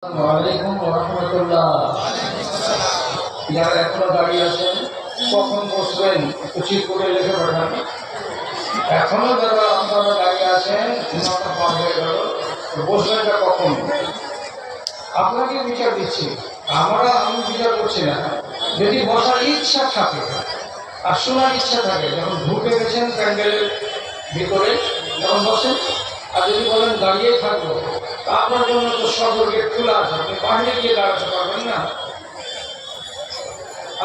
ওয়ালাইকুম রহমতুল্লাহ। যারা এখনো দাঁড়িয়ে আছেন, কখন বসবেন একটু ঠিক করে লিখে পাঠান। এখনো যারা আপনারা দাঁড়িয়ে আছেন, 9টা পার হয়ে গেল, বসবেনটা কখন? আপনাকে বিচার দিচ্ছি, আমি বিচার করছি না। যদি বসার ইচ্ছা থাকে আর শোনার ইচ্ছা থাকে, যখন ঢুকে গেছেন প্যান্ডেলের ভিতরে তখন বসেন। আর যদি বলেন দাঁড়িয়ে থাকবো, তা আপনার জন্য তো সদর গেট খোলা আছে, আপনি বাইরে গিয়ে দাঁড়াতে পারবেন না।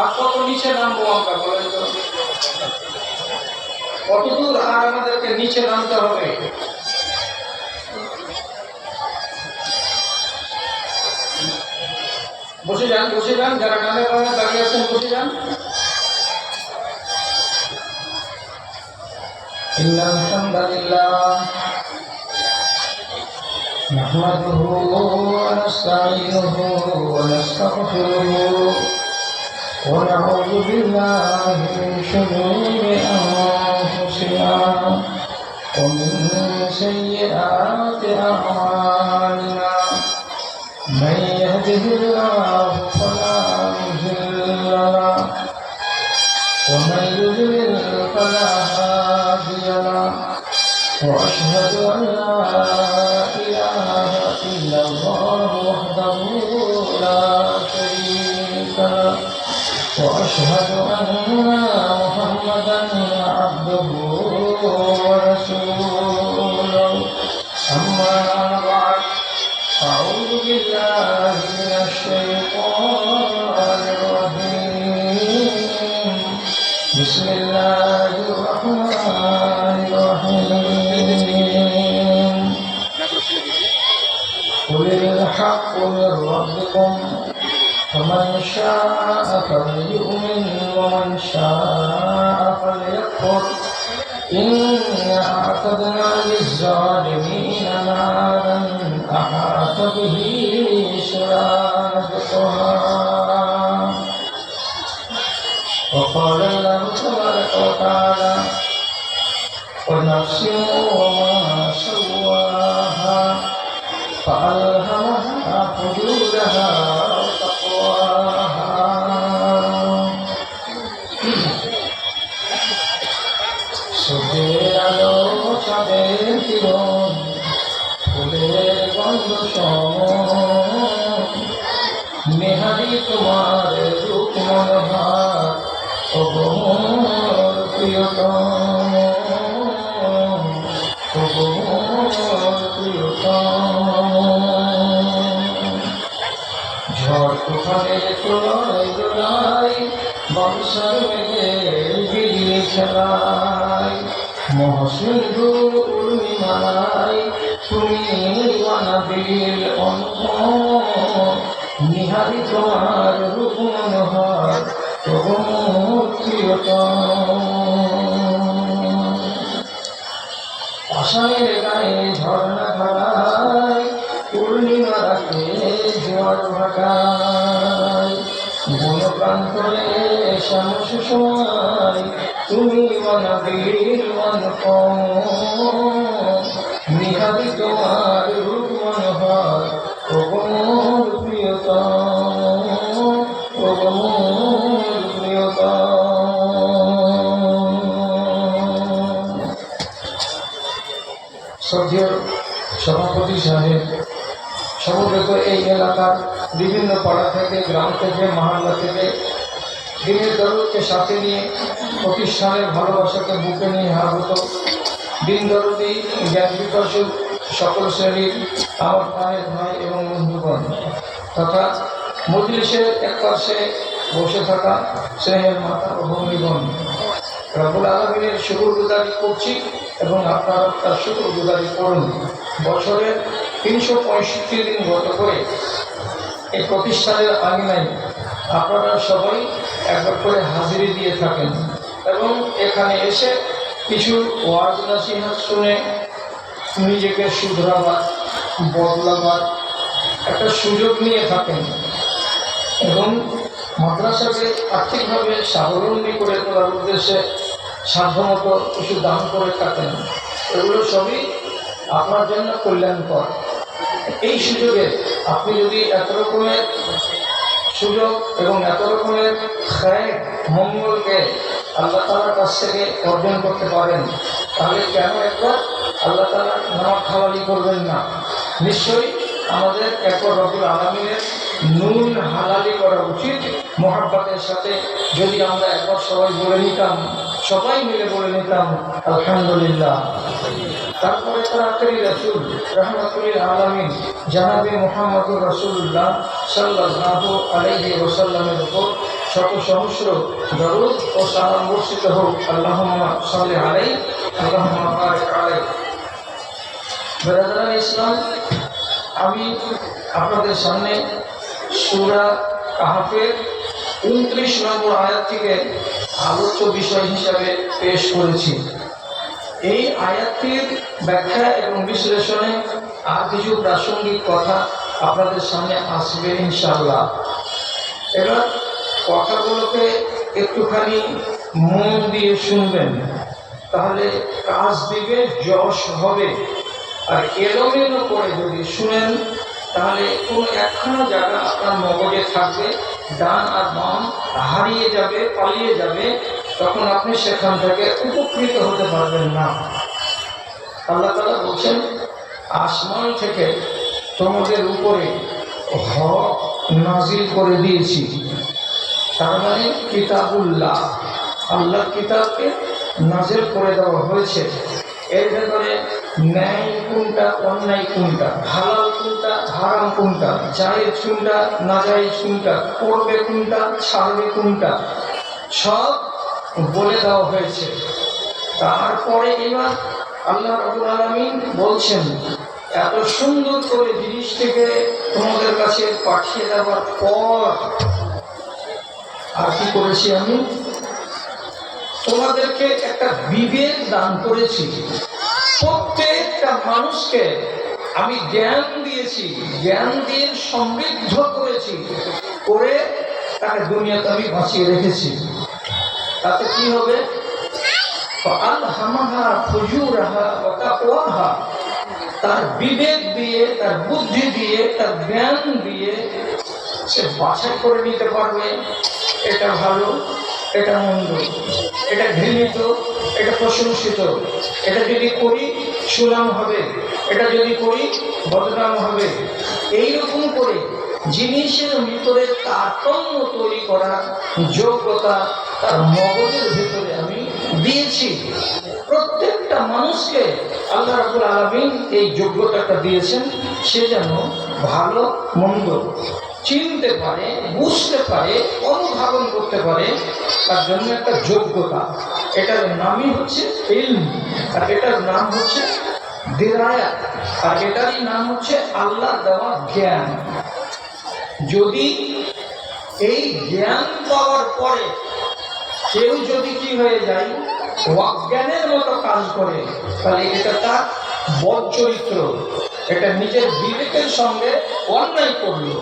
আর কত নিচে নামবো আমরা বলেন তো? কতদূর আর আমাদেরকে নিচে নামতে হবে? বসে যান, বসে যান। যারা ডানে বামে দাঁড়িয়ে আছেন বসে যান। ইন্নাল হামদালিল্লাহ নাহমাদুহু ওয়া নাস্তাঈনুহু ওয়া নাস্তাগফিরুহু ওয়া নাউযু বিল্লাহি মিন শুরুরি আনফুসিনা ওয়া মিন সাইয়্যাতি আ'মালিনা। من يهده الله فلا مضل له ومن يضلل فلا هادي له واشهد ان لا اله الا الله وحده لا شريك له واشهد ان محمدا عبده ورسوله. اما بعد، أعوذ بالله من الشيطان الرجيم. بسم الله الرحمن الرحيم. قل الحق من ربكم فمن شاء فليؤمن ومن شاء فليكفر. إنا أعتدنا للظالمين نارا أحاط به سرادقها. وقال الله تبارك وتعالى: ونفس وما سواها فألهمها فجورها وتقواها. সূর্যের আলো, চাঁদের কিরণ, ফুলের গন্ধ নেহারি তোমার রূপ মনোহার। ওগো মোর প্রিয়তম, ওগো মোর প্রিয়তম। ঝড় তুফানের প্রলয় দোলায়, বর্ষার মেঘে বিজলি খেলায়, মহাসিন্ধু উর্মিমালায় তুমি ওয়ানাবিল অন্ত। নিহারি তোমার রূপ মনোহর, ওগো মোর প্রিয়তম। আষাঢ়ের গায়ে ঝর্ণা ধারায়, পূর্ণিমা রাতে জোয়ার ভাটায়, বনপ্রান্তরে শ্যামস সময় তুমি ওয়ানাবিল অনুপম। নিহারি তোমার রূপ মনোহর, ওগো মোর প্রিয়তম, ওগো মোর প্রিয়তম। শ্রদ্ধেয় সভাপতি সাহেব, সমবেত এই এলাকার বিভিন্ন পাড়া থেকে, গ্রাম থেকে, মহল্লা থেকে দিনের দরদকে সাথে নিয়ে, প্রতিষ্ঠানের ভালোবাসাকে বুকে নিয়ে আগত দিন দরদি জ্ঞান বিকশিত সকল শ্রেণীর আমার প্রাণের ভাই এবং বন্ধুগণ তথা মজলিসের এক পাশে বসে থাকা স্নেহের মাতা ও ভগ্নীগণ, রব্বুল আলামিনের শুকরগুজারি করছি এবং আপনারা তার শুকরগুজারি করুন। বছরের 365 দিন গত করে এই প্রতিষ্ঠানের আঙিনায় আপনারা সবাই একবার করে হাজিরি দিয়ে থাকেন এবং এখানে এসে কিছু ওয়াজ নসিহত শুনে নিজেকে শুধরাবার, বদলাবার একটা সুযোগ নিয়ে থাকেন এবং মাদ্রাসাকে আর্থিকভাবে স্বাবলম্বী করে তোলার উদ্দেশ্যে সাধ্যমতো কিছু দান করে থাকেন। এগুলো সবই আপনার জন্য কল্যাণকর। এই সুযোগে আপনি যদি এত রকমের সুযোগ এবং এত রকমের খায়ের মঙ্গলকে আল্লাহ তাআলার কাছ থেকে অর্জন করতে পারেন, তাহলে কেন একবার আল্লাহ তাআলার নামাজ খাওয়ালি করবেন না? নিশ্চয়ই আমাদের একবার রব্বুল আলামিনের নুন হালালি করা উচিত মোহাব্বতের সাথে। যদি আমরা একবার সবাই বলে নিতাম, সবাই মিলে বলে নিতাম আলহামদুলিল্লাহ। তারপরে তার আখেরি রাসূল রাহমাতুল আলামিন জনাবে মুহাম্মদুর রাসূলুল্লাহ সাল্লাল্লাহু আলাইহি ওয়াসাল্লামের উপর শত সহস্র দরুদ ও সালাম বর্ষিত হোক। আল্লাহুম্মা সাল্লি আলাইহি আল্লাহুম্মা বারিক আলাইহি। ব্রাদার ইসলাম, আমি আপনাদের সামনে সূরা কাহফের 29 নম্বর আয়াত থেকে আলোচ্য বিষয় হিসাবে পেশ করেছি। এই আয়াতটির ব্যাখ্যা এবং বিশ্লেষণে আর কিছু প্রাসঙ্গিক কথা আপনাদের সামনে আসবে ইনশাআল্লাহ। এবার কথাগুলোকে একটুখানি মন দিয়ে শুনবেন, তাহলে কাজ দিবে, যশ হবে। আর এলোমেলো করে যদি শুনেন, তাহলে কোনো একখানা জায়গা আপনার মগজে থাকবে, ডান আর বাম হারিয়ে যাবে, পালিয়ে যাবে, তখন আপনি সেখান থেকে উপকৃত হতে পারবেন না। আল্লাহ তাআলা বলছেন, আসমান থেকে তোমাদের উপরে হক নাজিল করে দিয়েছি। তার মানে কিতাবুল্লাহ, আল্লাহর কিতাবকে নাজিল করে দেওয়া হয়েছে। এর ভেতরে ন্যায় কোনটা, অন্যায় কোনটা, হালাল কোনটা, হারাম কোনটা, জায়েজ কোনটা, নাজায়েজ কোনটা, করবে কোনটা, ছাড়বে কোনটা, সব বলে দেওয়া হয়েছে। তারপরে এবার আল্লাহ রাব্বুল আলামিন বলছেন, এত সুন্দর করে জিনিসটিকে তোমাদের কাছে পাঠিয়ে দেওয়ার পর আর কি করেছি আমি? তোমাদেরকে একটা বিবেক দান করেছি। প্রত্যেকটা মানুষকে আমি জ্ঞান দিয়েছি, জ্ঞান দিয়ে সমৃদ্ধ করেছি, করে তাকে দুনিয়াতে আমি বাঁচিয়ে রেখেছি। তাতে কি হবে? আলহামাহা ফুজুরাহা ওয়া তাকওয়াহা, তার বিবেক দিয়ে, তার বুদ্ধি দিয়ে, তার জ্ঞান দিয়ে সে বাছাই করে নিতে পারবে এটা ভালো, এটা মন্দ, এটা ঘৃণিত, এটা প্রশংসিত, এটা যদি করি সুনাম হবে, এটা যদি করি বদনাম হবে। এইরকম করে জিনিসের ভিতরে তারতম্য তৈরি করার যোগ্যতা তার মগজের ভিতরে আমি দিয়েছি। প্রত্যেকটা মানুষকে আল্লাহ রাব্বুল আলামিন এই যোগ্যতাটা দিয়েছেন, সে যেন ভালো মন্দ চিনতে পারে, বুঝতে পারে, অনুধাবন করতে পারে। তার জন্য একটা যোগ্যতা, এটার নামই হচ্ছে ইলম, আর এটার নাম হচ্ছে দিরায়াত, আর এটারই নাম হচ্ছে আল্লাহ দেওয়া জ্ঞান। যদি এই জ্ঞান পাওয়ার পরে কেউ যদি কি হয়ে যায়, অজ্ঞানের মতো কাজ করে, তাহলে এটা তার বদ চরিত্র, এটা নিজের বিবেকের সঙ্গে অন্যায় করলো।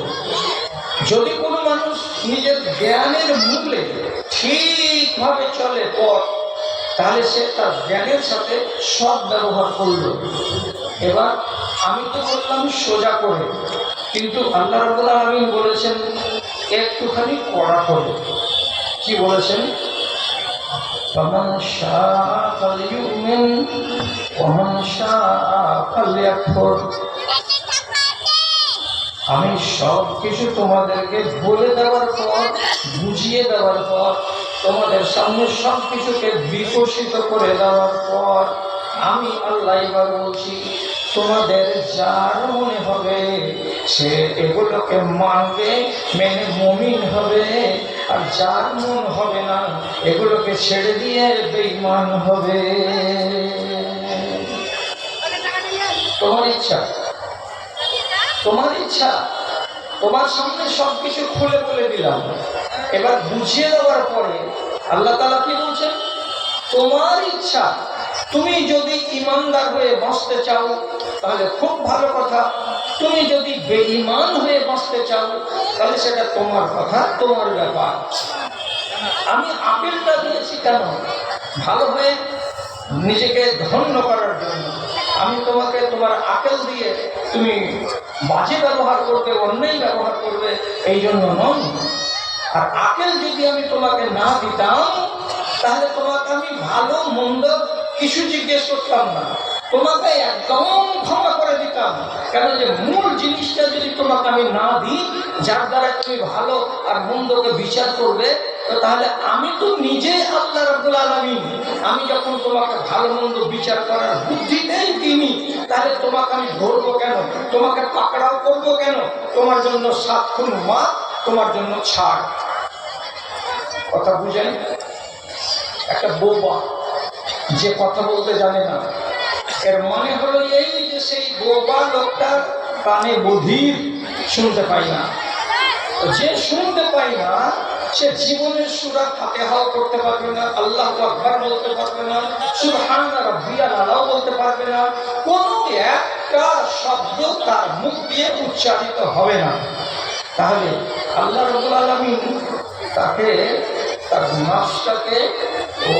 যদি কোনো মানুষ নিজের জ্ঞানের মূল্যে ঠিকভাবে চলে পথ, তাহলে সে তার জ্ঞানের সাথে সৎ ব্যবহার করল। এবার আমি তো বললাম সোজা করে, কিন্তু আল্লাহ রাব্বুল আলামিন বলেছেন একটুখানি কড়া করে। কি বলেছেন? ফামান শাআ ফালইউমিন ওয়া মান শাআ ফালইয়াকফুর। আমি সব কিছু তোমাদেরকে বলে দেওয়ার পর, বুঝিয়ে দেওয়ার পর, তোমাদের সামনে সব কিছুকে বিকশিত করে দেওয়ার পর, আমি আল্লাহ এবার বলছি, তোমাদের যার মনে হবে সে এগুলোকে মানবে, মেনে মুমিন হবে, আর যার মন হবে না এগুলোকে ছেড়ে দিয়ে বেঈমান হবে। তোমার ইচ্ছা, তোমার ইচ্ছা, তোমার সামনে সবকিছু খুলে বলে দিলাম। এবার বুঝিয়ে দেওয়ার পরে আল্লাহ তাআলা কি বলছেন? তোমার ইচ্ছা, তুমি যদি ইমানদার হয়ে বাঁচতে চাও তাহলে খুব ভালো কথা, তুমি যদি বেঈমান হয়ে বাঁচতে চাও তাহলে সেটা তোমার কথা, তোমার ব্যাপার। আমি আপেলটা দিয়েছি কেন? ভালো হয়ে নিজেকে ধন্য করার জন্য। আমি তোমাকে তোমার আকল দিয়ে তুমি বাজে ব্যবহার করবে, অন্যায় ব্যবহার করবে এই জন্য নয়। আর আকল যদি আমি তোমাকে না দিতাম তাহলে তোমাকে আমি ভালো মন্দ কিছু জিজ্ঞেস করতাম না, তোমাকে একদম ক্ষমা করে দিতাম। কেন যে মূল জিনিসটা যদি তোমাকে আমি না দিই, যার দ্বারা তুমি ভালো আর মন্দকে বিচার করবে, তো তাহলে আমি তো নিজেই আল্লাহ রাব্বুল আলামিন। আমি যখন তোমাকে ভালো মন্দ বিচার করার বুদ্ধিটাই দিইনি, তাহলে তোমাকে আমি ধরবো কেন, তোমাকে পাকড়াও করবো কেন? তোমার জন্য 7 খুন মাফ, তোমার জন্য ছাড়। কথা বুঝেন? একটা বোবা যে কথা বলতে জানে না, এর মানে হলো এই যে সেই বোবা লোকটা কানে বধির, শুনতে পাই না। যে শুনতে পাই না সে জীবনের সূরা ফাতিহাও করতে পারবে না, আল্লাহু আকবার বলতে পারবে না, সুবহান রাব্বিয়াল আলাও বলতে পারবে না, কোনো একটা শব্দ তার মুখ দিয়ে উচ্চারিত হবে না। তাহলে আল্লাহ রাব্বুল আলামিন তাকে, তার নাফসটাকে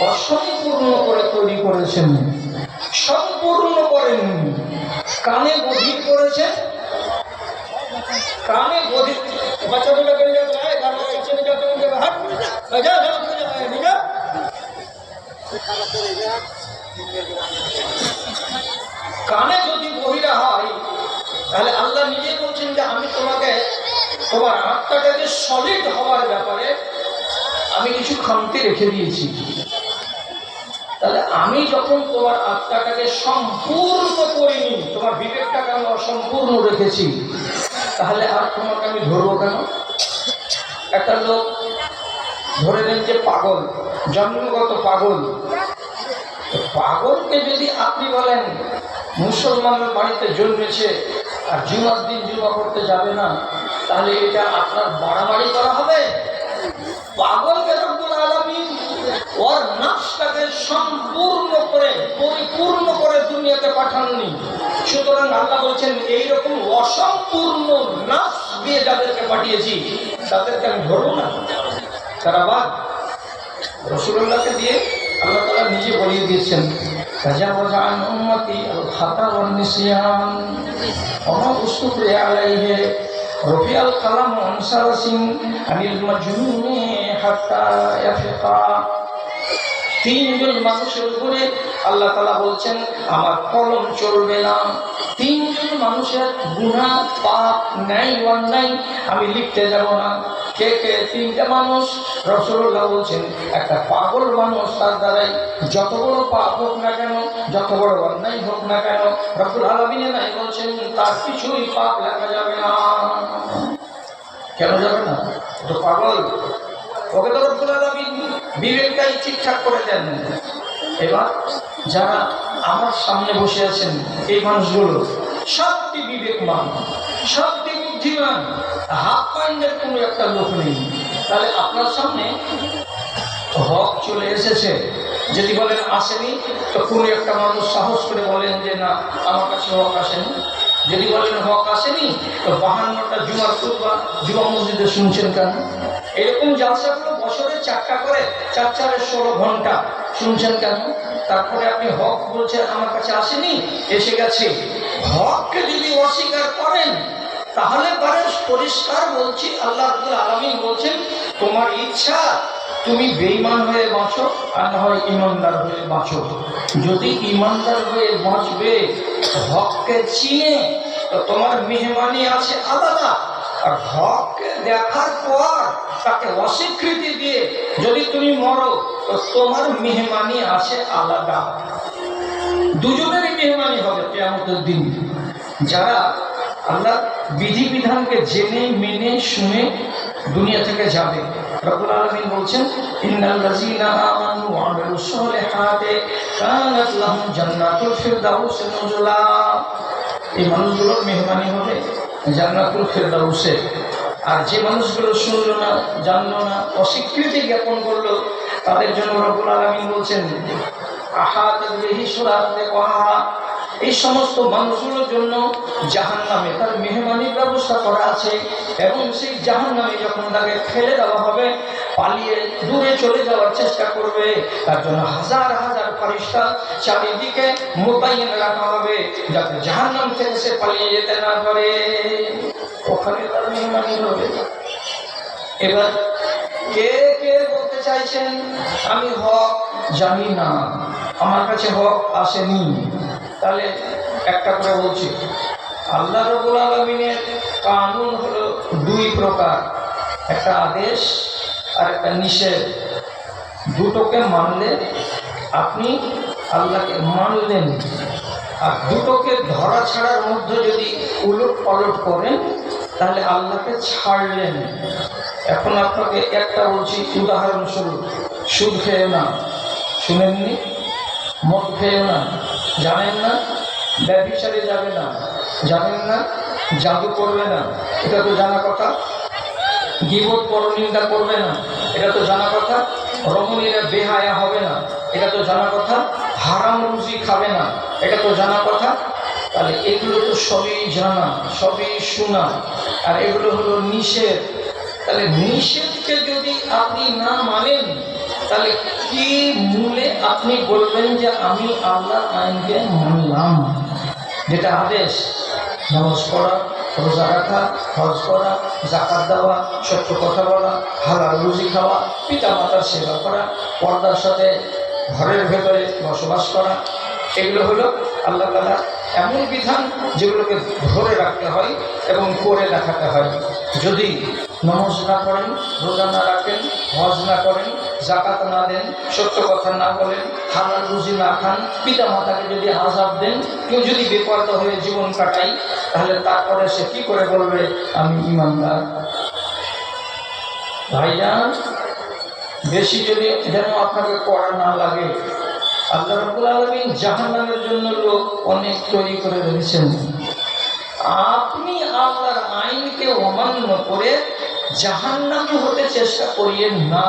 অসম্পূর্ণ করে তৈরি করেছেন, সম্পূর্ণ করেন। কানে বধির করেছেন, কানে বধির। বাচ্চাগুলো করে যাবে, কানে যদি বহিরা হয় তাহলে আল্লাহ নিজে বলছেন যে আমি তোমাকে, তোমার আত্মাটাকে সলিড হওয়ার ব্যাপারে আমি কিছু খামতি রেখে দিয়েছি। তাহলে আমি যখন তোমার আত্মাটাকে সম্পূর্ণ করিনি, তোমার বিবেকটাকে আমি অসম্পূর্ণ রেখেছি, তাহলে আর তোমাকে আমি ধরবো কেন? একটা লোক ধরে নেন যে পাগল, জন্মগত পাগল। পাগলকে যদি আপনি বলেন মুসলমানের বাড়িতে জন্মেছে আর জুমার দিন জুমা করতে যাবে না, তাহলে এটা আপনার বাড়াবাড়ি করা হবে? পাগলকে রব্বুল আলামিন ওর নাফসটাকে সম্পূর্ণ করে, পরিপূর্ণ করে দুনিয়াতে পাঠাননি। সুতরাং আল্লাহ বলছেন এইরকম অসম্পূর্ণ নাফস দিয়ে যাদেরকে পাঠিয়েছি তাদেরকে আমি ধরবো না। তারা বাদ রাসূলুল্লাহকে দিয়ে আল্লাহ তাআলা নিজে বলিয়ে দিয়েছেন, তাজাওয়াজ আন উম্মতি আল খাতা ওয়ান নিসিয়ান ওয়া মা উসতুফি আলাইহি রফিআল কালাম আনসারাসিন আনিল মাজনুনি হাত্তা ইয়াফিকা। 3 জন মানুষের উপরে আল্লাহ তাআলা বলছেন আমার কলম চলবে না। 3 জন মানুষের গুনাহ, পাপ, ন্যায় অন্যায় আমি লিখতে যাব না। কে কে 3টা মানুষ? রাসূলুল্লাহ বলছেন একটা পাগল মানুষ, তার দ্বারাই যত বড় পাপ হোক না কেন, যত বড় অন্যায় হোক না কেন, রব্বুল আলামিন নাই বলছেন তার কিছুই পাপ লেখা যাবে না। কেন যাবে না? তো পাগল, ওকে তো রব্বুল আলামিন বিবেকটাই ঠিকঠাক করে দেন। এবার যারা আমার সামনে বসে আছেন এই মানুষগুলো সত্যি বিবেকমান, সত্যি বুদ্ধিমান, হাত পাইনের কোনো একটা লোক নেই। তাহলে আপনার সামনে হক চলে এসেছে, যদি বলেন আসেনি, তো কোনো একটা মানুষ সাহস করে বলেন যে না আমার কাছে হক আসেনি। যদি বলেন হক আসেনি, তো 52টা জুমার খুতবা জুমা মসজিদে শুনছেন কেন? এরকম জালসাগুলো বছরে 4টা করে, 4 16 ঘন্টা শুনছেন কেন? তারপরে আপনি হক বলছেন আমার কাছে আসেনি, এসে গেছে। হককে যদি অস্বীকার করেন তাহলে পরে পরিষ্কার বলছি আল্লাহ রাব্বুল আলামিন বলছেন তোমার ইচ্ছা তুমি বেঈমান হয়ে বাঁচো আর না হয় ইমানদার হয়ে বাঁচো। যদি ইমানদার হয়ে বাঁচবে, হককে চিনে, তো তোমার মেহমানি আছে আলাদা। আর হককে দেখার পর তাকে অস্বীকৃতি দিয়ে যদি তুমি মরো, তো তোমার মেহমানি আছে আলাদা। দুজনেরই মেহমানি হবে কিয়ামতের দিন। যারা আল্লাহ বিধিবিধানকে জেনে মেনে শুনে দুনিয়া থেকে যাবে, রব্বুল আলামিন বলছেন ইন্নাল্লাযীনা আমানু ওয়া আমিলুস সালিহাতি কানাত লাহুম জান্নাতুল ফিরদাউস নুজুলা। এই মানুষগুলোর মেহমানি হবে জান্নাতুল ফিরদাউসে। আর যে মানুষগুলো শুনলো না, জানলো না, অস্বীকৃতি জ্ঞাপন করলো, তাদের জন্য রব্বুল আলামিন বলছেন আহাতাত বিহি সুরাতে ওয়া এই সমস্ত মানুষগুলোর জন্য জাহান্নামে তার মেহমানির ব্যবস্থা করা আছে। এবং সেই জাহান্নামে যখন তাকে ফেলে দেওয়া হবে, পালিয়ে দূরে চলে যাওয়ার চেষ্টা করবে, তার জন্য হাজার হাজার ফারিস্তা চারিদিকে মোতায়েন রাখা হবে, যাতে জাহান্নাম থেকে সে পালিয়ে যেতে না পারে। ওখানে তার মেহমানি হবে। এবার কে কে বলতে চাইছেন আমি হক জানি না, আমার কাছে হক আসেনি? তাহলে একটা করে বলছি, আল্লাহ রাব্বুল আলামিনের কানুন হলো দুই প্রকার, একটা আদেশ আর একটা নিষেধ। দুটোকে মানলে আপনি আল্লাহকে মানলেন, আর দুটোকে ধরা ছাড়ার মধ্যে যদি উলট পালট করেন তাহলে আল্লাহকে ছাড়লেন। এখন আপনাকে একটা বলছি উদাহরণস্বরূপ, সুদ খেয়েও না, শুনেননি? মদ খেয়েও না, জানেন না? ব্যভিচারে যাবে না, জানেন না? জাদু করবে না, এটা তো জানা কথা। গীবত পরনিন্দা করবে না, এটা তো জানা কথা। রমণীরা বেহায়া হবে না, এটা তো জানা কথা। হারাম রুজি খাবে না, এটা তো জানা কথা। তাহলে এগুলো তো সবই জানা, সবই শোনা, আর এগুলো হলো নিষেধ। তাহলে নিষেধকে যদি আপনি না মানেন তাহলে কি মূলে আপনি বলবেন যে আমি আল্লাহর আইনকে মানলাম? যেটা আদেশ, নামাজ পড়া, রোজা রাখা, হজ করা, যাকাত দেওয়া, সত্য কথা বলা, হালাল রুজি খাওয়া, পিতা মাতার সেবা করা, পর্দার সাথে ঘরের ভেতরে বসবাস করা, এগুলো হলো আল্লাহ তাআলা এমন বিধান যেগুলোকে ধরে রাখতে হয় এবং করে দেখাতে হয়। যদি নামাজ না পড়েন, রোজা না রাখেন, হজ না করেন, যাকাত না দেন, সত্য কথা না বলেন, হালাল রুজি না খান, পিতা মাতাকে যদি আযাব দেন, কেউ যদি বেপরোয়া হয়ে জীবন কাটাই, তাহলে তারপরে সে কি করে বলবে আমি ঈমানদার? ভাইজান, বেশি যদি যেন আপনাকে করা না লাগে, আল্লাহ রাব্বুল আলামিন জাহান্নামের জন্য লোক অনেক তৈরি করে রেখেছেন। আপনি আল্লাহর আইনকে অমান্য করে জাহান্নামী হতে চেষ্টা করিয়েন না।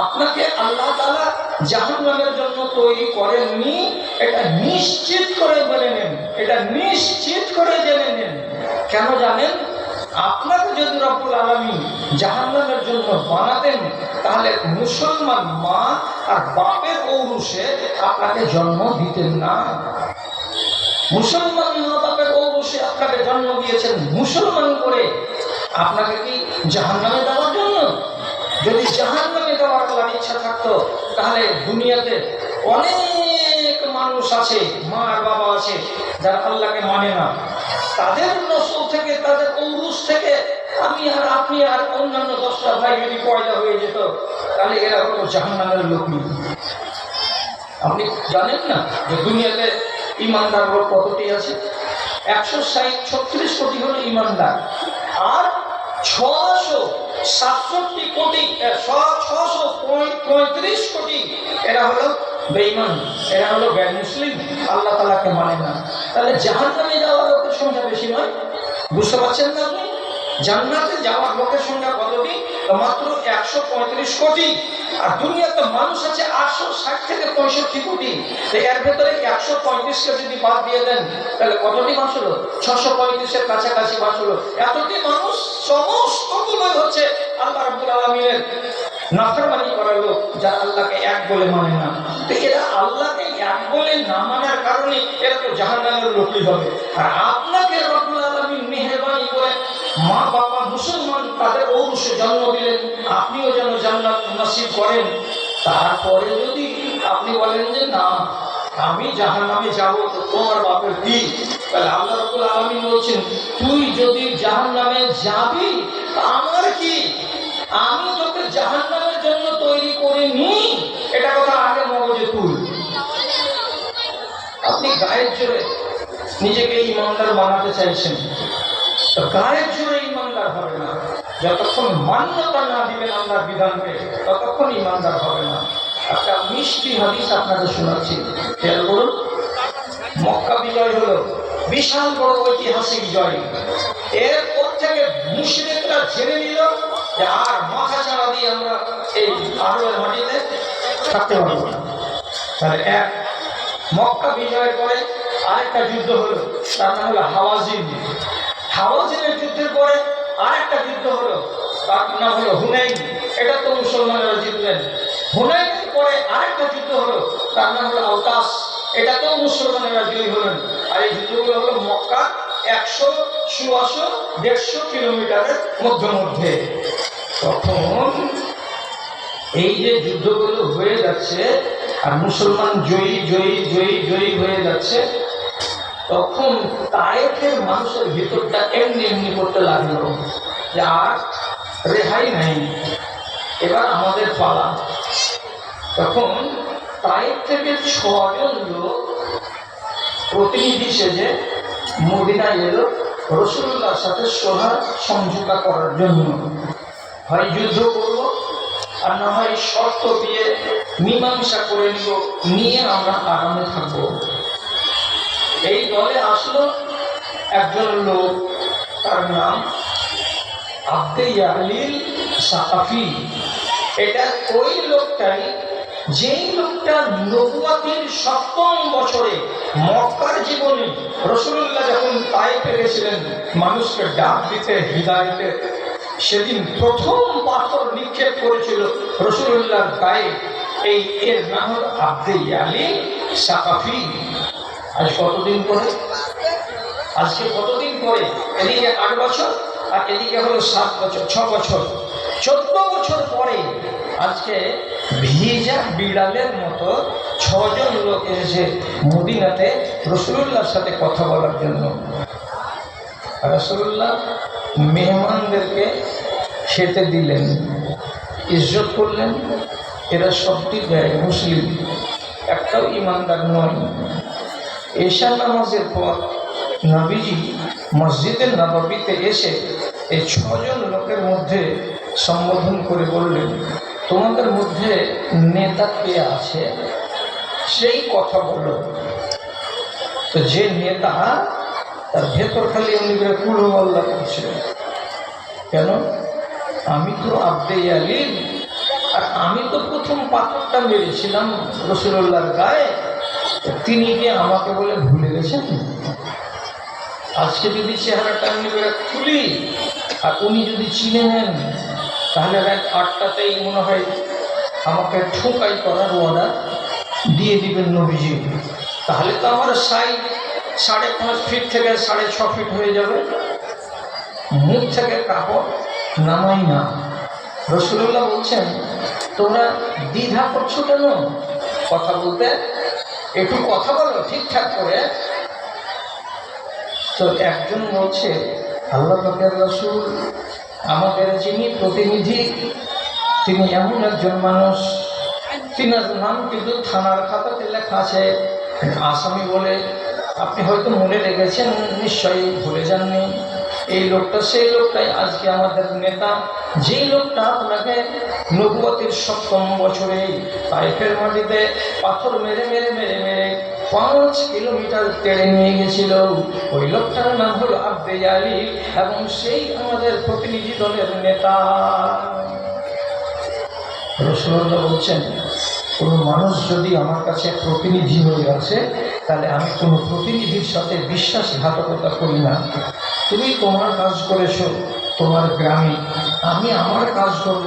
আপনাকে আল্লাহ তাআলা জাহান্নামের জন্য তৈরি করেননি, এটা নিশ্চিত করে বলে নেন, এটা নিশ্চিত করে জেনে নেন। কেন জানেন? আপনাকে যদি রব্বুল আলামিন জাহান্নামের জন্য বানাতেন তাহলে মুসলমান মা আর বাপের ঔরসে আপনাকে জন্ম দিতেন না। মুসলমান মা বাপের ঔরসে আপনাকে জন্ম দিয়েছেন মুসলমান করে, আপনাকে কি জাহান্নামে দেওয়ার জন্য? যদি জাহান্নামে দেওয়ার আল্লাহর ইচ্ছা থাকতো তাহলে দুনিয়াতে অনেক মানুষ আছে, মা আর বাবা আছে যারা আল্লাহকে মানে না, তাদের নসল থেকে, তাদের ঔরস থেকে আমি আর আপনি আর অন্যান্য 10টা ভাই যদি পয়দা হয়ে যেত তাহলে এরা হলো জাহান্নামের লোক। আপনি জানেন না যে দুনিয়াতে ইমানদার লোক কতটি আছে? 136 কোটি হলো ইমানদার, আর 667 কোটি 635 কোটি এরা হলো বেঈমান, এরা হলো গ্যার মুসলিম, আল্লাহ তাআলাকে মানে না। তাহলে জাহান্নামে যাওয়ার লোকের সংখ্যা বেশি নয়? বুঝতে পারছেন না আপনি? জান্নাতে যাওয়ার লোকের সংখ্যা কতটি? মাত্র 135 কোটি। আর দুনিয়াতে মানুষ আছে 860 থেকে 65 কোটি। তো এর ভেতরে 135কে যদি বাদ দিয়ে দেন তাহলে কতটি মাস হলো? 635-এর কাছাকাছি মাস হলো। এতটি মানুষ সমস্তগুলোই হচ্ছে আল্লাহ রাব্বুল আলামিনের নাফরমানি করার লোক, যারা আল্লাহকে এক বলে মানে না। তো এরা আল্লাহকে এক বলে না মানার কারণে এরা তো জাহান্নামের লোকই হবে। আর আপনাকে রব্বুল আলামিন মেহেরবানি করে মা বাবা মুসলমান, তাদের ঔরসে জন্ম দিলেন, আপনিও যেন জান্নাত নসিব করেন। তারপরে যদি আপনি বলেন যে না আমি জাহান্নামে যাব, তো তোমার বাপের কি? তাহলে আল্লাহ রাব্বুল আলামিন বলছেন তুই যদি জাহান্নামে যাবি আমার কি? আমি তোকে জাহান্নামের জন্য তৈরি করিনি, এটা কথা আগে মগজে তুল। আপনি গায়ের জোরে নিজেকে ইমানদার বানাতে চাইছেন, তো গায়ের জোরে ইমানদার হবে না। যতক্ষণ মান্যতা না দিবেন আল্লাহর বিধানকে ততক্ষণ ইমানদার হবে না। একটা মিষ্টি হাদিস আপনাদের শোনাচ্ছি, খেয়াল করুন। মক্কা বিজয় হলো বিশাল বড় ঐতিহাসিক জয়। এরপর থেকে মুশরিকরা জেনে নিল যে আর মাথা চাড়া দিয়ে আমরা এই আরবের মাটিতে থাকতে পারবো না। তাহলে এক মক্কা বিজয়ের পরে আরেকটা যুদ্ধ হলো, তার নাম হলো হাওয়াজিন। হাওয়াজিনের যুদ্ধের পরে আরেকটা যুদ্ধ হলো, তার নাম হলো হুনাইন। এটা তো মুসলমানেরা জিতলেন। হুনাইনের পরে আরেকটা যুদ্ধ হলো, তার নাম হলো আওতাস। এটাতেও মুসলমানেরা জয়ী হলেন। আর এই যুদ্ধগুলো হলো মক্কা 100, 100, 150 কিলোমিটারের মধ্যে। তখন এই যে যুদ্ধগুলো হয়ে যাচ্ছে আর মুসলমান জয়ী হয়ে যাচ্ছে, তখন তায়েফের মানুষের ভিতরটা এমনি করতে লাগলো যে আর রেহাই নাই, এবার আমাদের পালা। তখন তায়েফ থেকে 6 জন লোক প্রতিনিধি সেজে মদিনায় এলো রাসূলুল্লাহর সাথে সভা সমঝোতা করার জন্য। হয় যুদ্ধ করব, আর না হয় শর্ত দিয়ে মীমাংসা করে নিয়ে আমরা আরামে থাকবো। এই দলে আসলো একজন লোক, তার নাম আব্দে ইয়ালিল সাকাফি। এটা ওই লোকটাই, যেই লোকটা নবুয়তের 7ম বছরে মক্কার জীবনে রাসূলুল্লাহ যখন তায়েফে গেছিলেন মানুষকে ডাক দিতে, হিদায়াতে, সেদিন প্রথম পাথর নিক্ষেপ করেছিল রাসূলুল্লাহর গায়ে। এর নাম হল আব্দে ইয়ালিল সাকাফি। আজ কতদিন পরে? আজকে কতদিন পরে? এদিকে 8 বছর আর এদিকে হলো 7 বছর, 6 বছর, 14 বছর পরে আজকে ভিজা বিড়ালের মতো 6 জন লোক এসে মদিনাতে রাসূলুল্লাহর সাথে কথা বলার জন্য। রাসূলুল্লাহ মেহমানদেরকে খেতে দিলেন, ইজ্জত করলেন। এরা সবটি দেয় মুসলিম, একটাও ইমানদার নয়। এশা নামাজের পর নবীজি মসজিদের নববীতে এসে এই 6 জন লোকের মধ্যে সম্বোধন করে বললেন, তোমাদের মধ্যে নেতা কে আছে সেই কথা বলো। তো যে নেতা, তার ভেতর খালি এমনি করে কুলো আল্লাহ করছে। কেন? আমি তো আব্দে ইয়ালিল, আর আমি তো প্রথম পাথরটা মেরেছিলাম রাসূলুল্লাহর গায়ে। তিনি কি আমাকে বলে ভুলে গেছেন? আজকে যদি চেহারাটা এমনি করে খুলি আর উনি যদি চিনে নেন, তাহলে রাত 8টাতেই মনে হয় আমাকে ঠোকাই করার অর্ডার দিয়ে দিবেন নবীজি। তাহলে তো আমার সাইজ 5.5 ফিট থেকে 6.5 ফিট হয়ে যাবে। মুখ থেকে কাপড় নামাই না। রাসূলুল্লাহ বলছেন, তোমরা দ্বিধা করছো কেন কথা বলতে? একটু কথা বলো ঠিকঠাক করে। তো একজন বলছে, আল্লাহ পাকের রাসূল, আমাদের যিনি প্রতিনিধি, তিনি এমন একজন মানুষ, তিনার নাম কিন্তু থানার খাতাতে লেখা আছে আসামি বলে। আপনি হয়তো মনে রেখেছেন, নিশ্চয়ই ভুলে যাননি। এই লোকটা সেই লোকটাই আজকে আমাদের নেতা, যেই লোকটা আপনাকে নবুয়তের 7ম বছরে তায়েফের মাটিতে পাথর মেরে 5 কিলোমিটার তেড়ে নিয়ে গেছিল। ওই লোকটার নাম হলো আব্দে ইয়ালিল, এবং সেই আমাদের প্রতিনিধি দলের নেতা। রাসূলুল্লাহ বলছেন, কোনো মানুষ যদি আমার কাছে প্রতিনিধি হয়ে আসে, তাহলে আমি কোনো প্রতিনিধির সাথে বিশ্বাসঘাতকতা করি না। তুমি তোমার কাজ করেছো তোমার গ্রামে, আমি আমার কাজ করব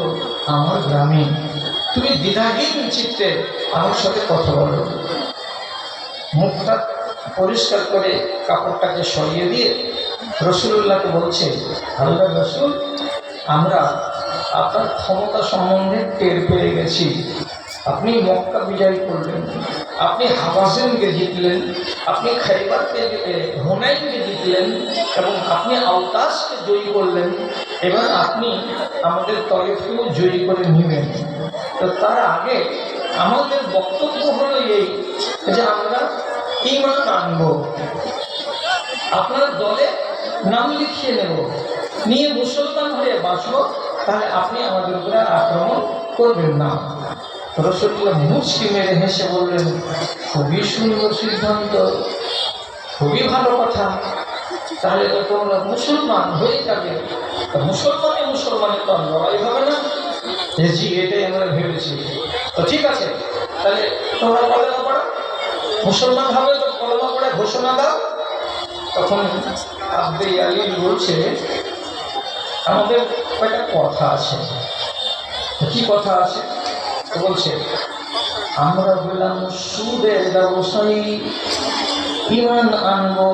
আমার গ্রামে। তুমি দ্বিধাহীন চিত্তে আমার সাথে কথা বলো। মুখটা পরিষ্কার করে কাপড়টাকে সরিয়ে দিয়ে রাসূলুল্লাহকে বলছে, আল্লাহর রাসূল, আমরা আপনার ক্ষমতা সম্বন্ধে টের পেয়ে গেছি। আপনি মক্কা বিজয় করলেন, আপনি হাওয়াজিনকে জিতলেন, আপনি খাইবারকে হুনাইনকে জিতলেন, এবং আপনি আওতাসকে জয়ী করলেন। এবার আপনি আমাদের তায়েফকেও জয়ী করে নেবেন। তো তার আগে আমাদের বক্তব্য হলো এই যে আমরা ঈমান আনব, আপনার দলে নাম লিখিয়ে নেব, নিয়ে মুসলমান হয়ে বাঁচব। তাহলে আপনি আমাদের উপরে আক্রমণ করবেন না। রাসূলুল্লাহ মুচকি মেরে হেসে বললেন, খুবই সুন্দর সিদ্ধান্ত, খুবই ভালো কথা। তাহলে তো তোমরা মুসলমান হয়ে যাবে। মুসলমানের তো লড়াই হবে না। জি, এটাই আমরা ভেবেছি। তো ঠিক আছে, তাহলে তোমরা কলেমা পড়ো, মুসলমান হবে তো কলেমা করে ঘোষণা দাও। তখন আব্দে আলী বলছে, আমাদের কয়েকটা কথা আছে। কি কথা আছে? বলছে, আমরা বললাম সুদের ব্যবসায়ী ইমান আনবো,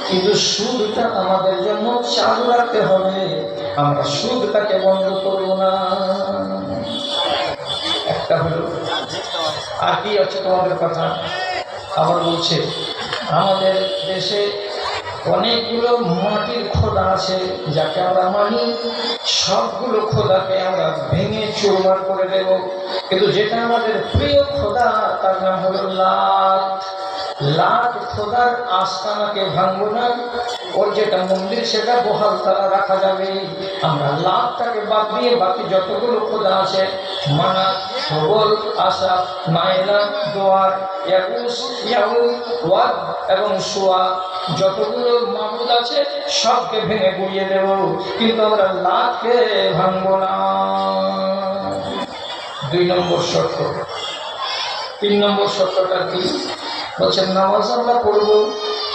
কিন্তু সুদটা আমাদের জন্য চালু রাখতে হবে, আমরা সুদটাকে বন্ধ করব না। একটা হলো। আর কি আছে তোমাদের কথা? আবার বলছে, আমাদের দেশে অনেকগুলো মাটির খোদা আছে যাকে আমরা মানি, সবগুলো খোদাকে আমরা ভেঙে চুরমার করে দেব, কিন্তু যেটা আমাদের প্রিয় খোদা তার নাম হলো লাত। লাত খোদার আস্তানাকে ভাঙবো না, ওর যেটা মন্দির সেটা বহাল তারা রাখা যাবে। আমরা লাতটাকে বাদ দিয়ে বাকি যতগুলো খোদা আছে, মানাত, হবল, আশা, নাইলা, দোয়ার, ইয়াকুস, ইয়াহুদ, ওয়াদ এবং সুয়া, যতগুলো মাবুদ আছে সবকে ভেঙে গুড়িয়ে দেব, কিন্তু আমরা লাতকে ভাঙবো না। 2 নম্বর শর্ত। 3 নম্বর শর্তটা কি? বলছেন, নামাজ আমরা পড়বো,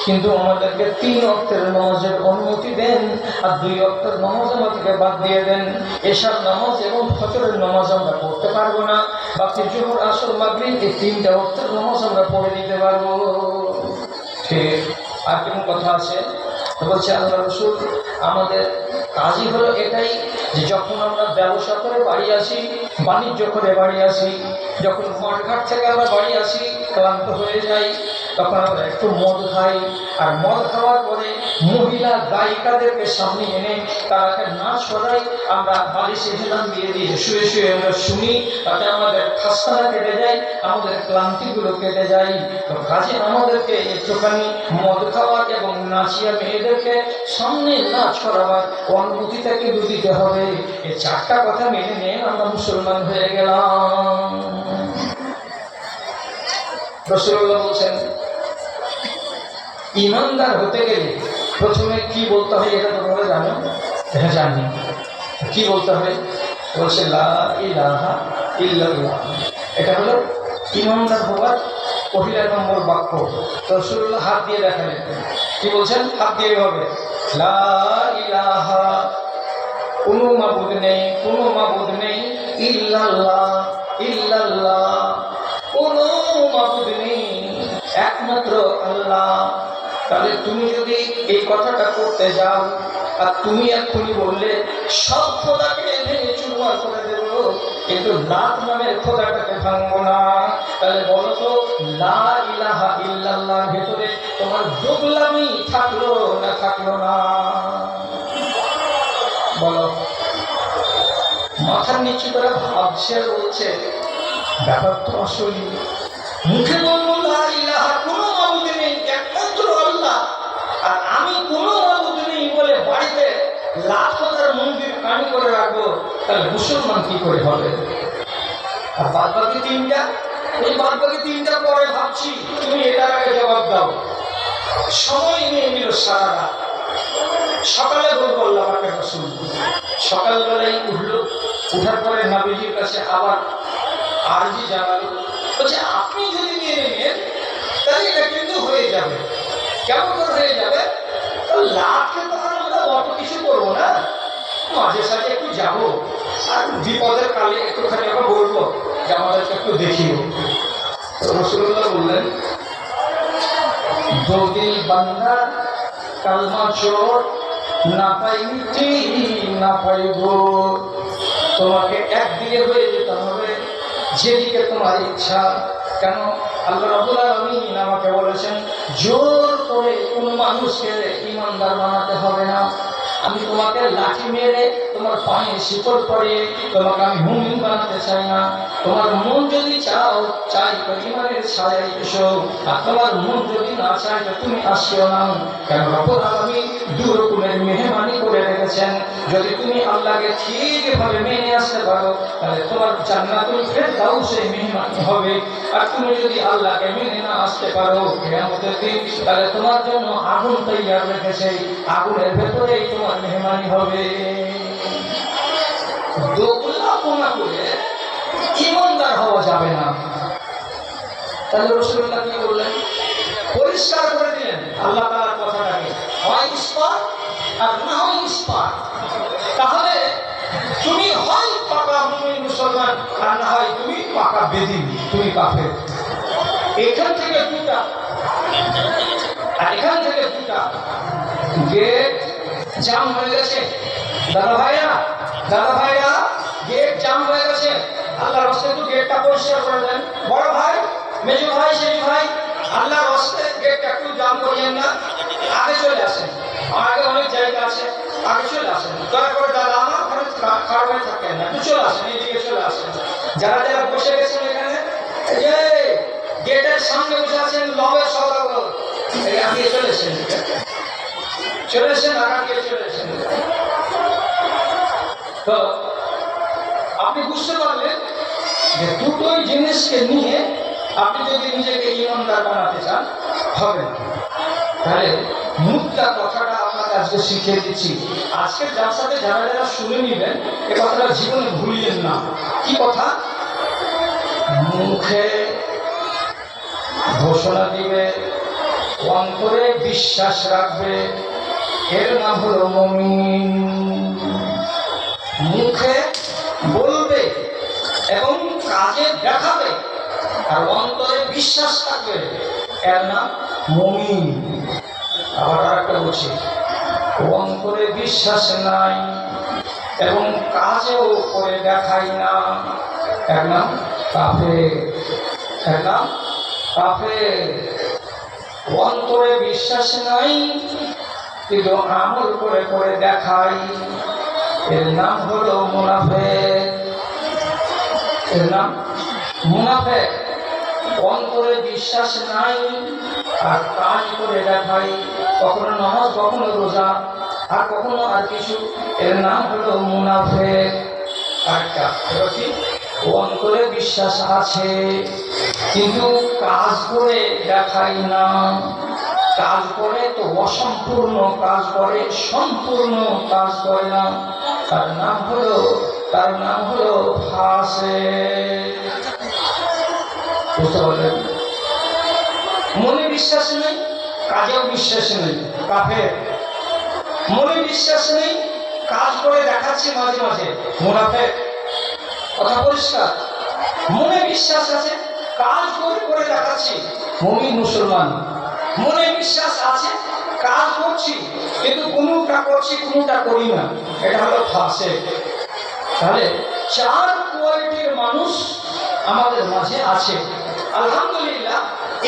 কিন্তু আমাদেরকে 3 ওয়াক্তের নামাজের অনুমতি দেন, আর 2 ওয়াক্তের নামাজ আমাদেরকে বাদ দিয়ে দেন। এশার নামাজ এবং ফজরের নামাজ আমরা পড়তে পারবো না, বাকি জোহর, আসর, মাগরিব এই 3টা ওয়াক্তের নামাজ আমরা পড়ে নিতে পারবো। ঠিক। আর কোন কথা আছে? বলছে আল্লাহ রাসূল, আমাদের কাজই হলো এটাই যে যখন আমরা ব্যবসা করে বাড়ি আসি, বাণিজ্য করে বাড়ি আসি, যখন মাঠঘাট থেকে আমরা বাড়ি আসি ক্লান্ত হয়ে যাই, তখন আমরা একটু মদ খাই, আর মদ খাওয়ার পরে মহিলা গায়িকাদেরকে সামনে এনে তারাকে নাচ করাই, আমরা বালিশে হেলান দিয়ে দিয়ে শুয়ে শুয়ে আমরা শুনি, তাতে আমাদের খাস্তানা কেটে যায়, আমাদের ক্লান্তিগুলো কেটে যায়। তো কাজে আমাদেরকে একটুখানি মদ খাওয়ার এবং নাচিয়া মেয়েদেরকে সামনে নাচ করাবার অনুমতিটা কিন্তু দিতে হবে। এই 4টা কথা মেনে নেন, আমরা মুসলমান হয়ে গেলাম। রাসূলুল্লাহ বলছেন, ইমানদার হতে গেলে প্রথমে কি বলতে হয় এটা তোমরা জানো? হ্যাঁ জানি। কি বলতে হয়? বলছে লা ইলাহা ইল্লাল্লাহ। এটা হলো ইমানদার হওয়ার 1 নম্বর বাক্য। রাসূলুল্লাহ হাত দিয়ে দেখালেন। কি বলছেন? হাত দিয়ে হবে, লা ইলাহা, কোনো মাবুদ নেই, কোনো মাবুদ নেই, ইল্লাল্লাহ, ইল্লাল্লাহ, কোনো মাবুদ নেই, একমাত্র আল্লাহ। তাহলে তুমি যদি এই কথাটা করতে যাও, আর তুমি এক্ষুনি বললে সব খোদাকে ভেঙে চুরমার করে দেব, কিন্তু লাত নামের খোদাটাকে ভাঙবো না, তাহলে বলো তো লা ইলাহা ইল্লাল্লাহর ভেতরে তোমার দুগলামি থাকলো না থাকলো না? বলো। মাথার নিচু করে ভাবছে, বলছে ব্যাপার তো আসলে মুখে বলবো লা ইলাহা, কোনো মাবুদ নেই, একমাত্র আল্লাহ, আর আমি কোনো মাবুদ নেই বলে বাড়িতে লাখ হাজার মন্দির কানি করে রাখবো, তাহলে মুসলমান কি করে হবে? আর বাদবাকি 3টা, এই বাদবাকি 3টা পরে ভাবছি, তুমি এটার আগে জবাব দাও। সময় নিয়ে নিল সারা রাত। সকালে বলবো আল্লাহ পাকের রাসূল, সকালবেলায় উঠলো, উঠার পরে নবীজির কাছে আবার আরজি জানালো, বলছে আপনি যদি নিয়ে নেন তাহলে এটা কিন্তু হয়ে যাবে। কেমন করে হয়ে যাবে? লাখে তো আমরা অত কিছু করবো না, মাঝে সাঝে একটু যাবো, আর বিপদের কালে একটুখানি আমরা বলবো যে আমাদেরকে একটু দেখিও। রাসূলুল্লাহ বললেন, যদি বান্দা কালমা চোর না পাইছি না পাইব, তোমাকে একদিকে হয়ে যেতে হবে যেদিকে তোমার ইচ্ছা। কেন? আল্লাহ রাব্বুল আলামিন আমাকে বলেছেন, জোর করে কোনো মানুষকে ইমানদার বানাতে হবে না। আমি তোমাকে লাঠি মেরে তোমার পায়ে শিকল পরিয়ে তোমাকে আমি মুমিন বানাতে চাই না। তোমার মন যদি চাই তো ইমানের ছায়ায় এসো, আর তোমার মন যদি না চায় তো তুমি আসিও না। কেন? রব্বুল আলামিন 2 রকমের মেহমানি করে রেখেছেন। যদি তুমি আল্লাহকে ঠিকভাবে মেনে আসতে পারো তাহলে তোমার জান্নাতুল ফেরদাউসে মেহমানি হবে, আর তুমি যদি আল্লাহকে মেনে না আসতে পারো কিয়ামতের দিন, তাহলে তোমার জন্য আগুন তৈরি রেখেছে, আগুনের ভেতরেই তোমার মেহমানি হবে। দোগলাপনা করে ইমানদার হওয়া যাবে না। তাহলে রাসূলুল্লাহ কি বললেন? পরিষ্কার করে দিলেন আল্লাহ তাআলার কথাটাকে, হয় ইস্পাত আর না হয় ইস্পাত। তাহলে তুমি হয় পাকা মুমিন মুসলমান আর না হয় তুমি পাকা বেদিন, তুমি কাফের। এখান থেকে দুটা আর এখান থেকে দুটা গেট জাম হয়ে গেছে। দাদা ভাইরা গেট জাম হয়ে গেছে। আল্লাহর রাস্তায় একটু গেটটা পরিষ্কার করে দেন। বড় ভাই, মেজো ভাই, সেজু ভাই, আল্লাহর রাস্তায় গেটটা একটু জাম করিয়েন না, আগে চলে আসেন। আগে অনেক জায়গা আছে, আগে চলে আসেন। দয়া করে দাদা আমার ওখানে খারাপ হয়ে থাকেন না, একটু চলে আসেন, এইদিকে চলে আসেন। যারা যারা বসে গেছেন এখানে, এই যে গেটের সামনে বসে আছেন লবের সদাগর, এই আগে চলে এসেছেন, চলে এসেছেন, আগে চলে এসেছেন। তো আপনি বুঝতে পারলেন যে দুটোই জিনিসকে নিয়ে আপনি যদি নিজেকে ইমানদার বানাতে চান হবে না। তাহলে মুদ্রা কথাটা আপনাকে আজকে শিখিয়ে দিচ্ছি। আজকের যার সাথে যারা যারা শুনে নিবেন এ কথাটা জীবনে ভুলিয়েন না। কি কথা? মুখে ঘোষণা দিবে, অন্তরে বিশ্বাস রাখবে, এর নাম হলো মুমিন। মুখে বলবে এবং কাজে দেখাবে আর অন্তরে বিশ্বাস থাকবে, এর নাম মুমিন। আবার আরেকটা বলছি, অন্তরে বিশ্বাস নাই এবং কাজেও করে দেখাই না, এর নাম কাফের, এর নাম কাফের। অন্তরে বিশ্বাস নাই কিন্তু আমল করে করে দেখাই, এর নাম হলো মুনাফিক, এর নাম মুনাফিক। অন্তরে বিশ্বাস নাই আর কাজ করে দেখাই, কখনো নামাজ, কখনো রোজা, আর কখনো আর কিছু, এর নাম হলো মুনাফিক। আরেকটা কি? অন্তরে বিশ্বাস আছে কিন্তু কাজ করে দেখাই না। কাজ করে তো অসম্পূর্ণ কাজ করে, সম্পূর্ণ কাজ করে না, তার নাম হলো ফাসিক। বুঝতে পারলেন? মনে বিশ্বাস নেই, কাজেও বিশ্বাস নেই, কাফের। মনে বিশ্বাস নেই, কাজ করে দেখাচ্ছে মাঝে মাঝে, মুনাফিক। কথা পরিষ্কার? মনে বিশ্বাস আছে, কাজ করে করে দেখাচ্ছি, মুমিন মুসলমান। মনে বিশ্বাস আছে, কাজ করছি কিন্তু কোনটা করছি কোনটা করি না, এটা হলো ফাসিক। তাহলে চার কোয়ালিটির মানুষ আমাদের মাঝে আছে। আলহামদুলিল্লাহ,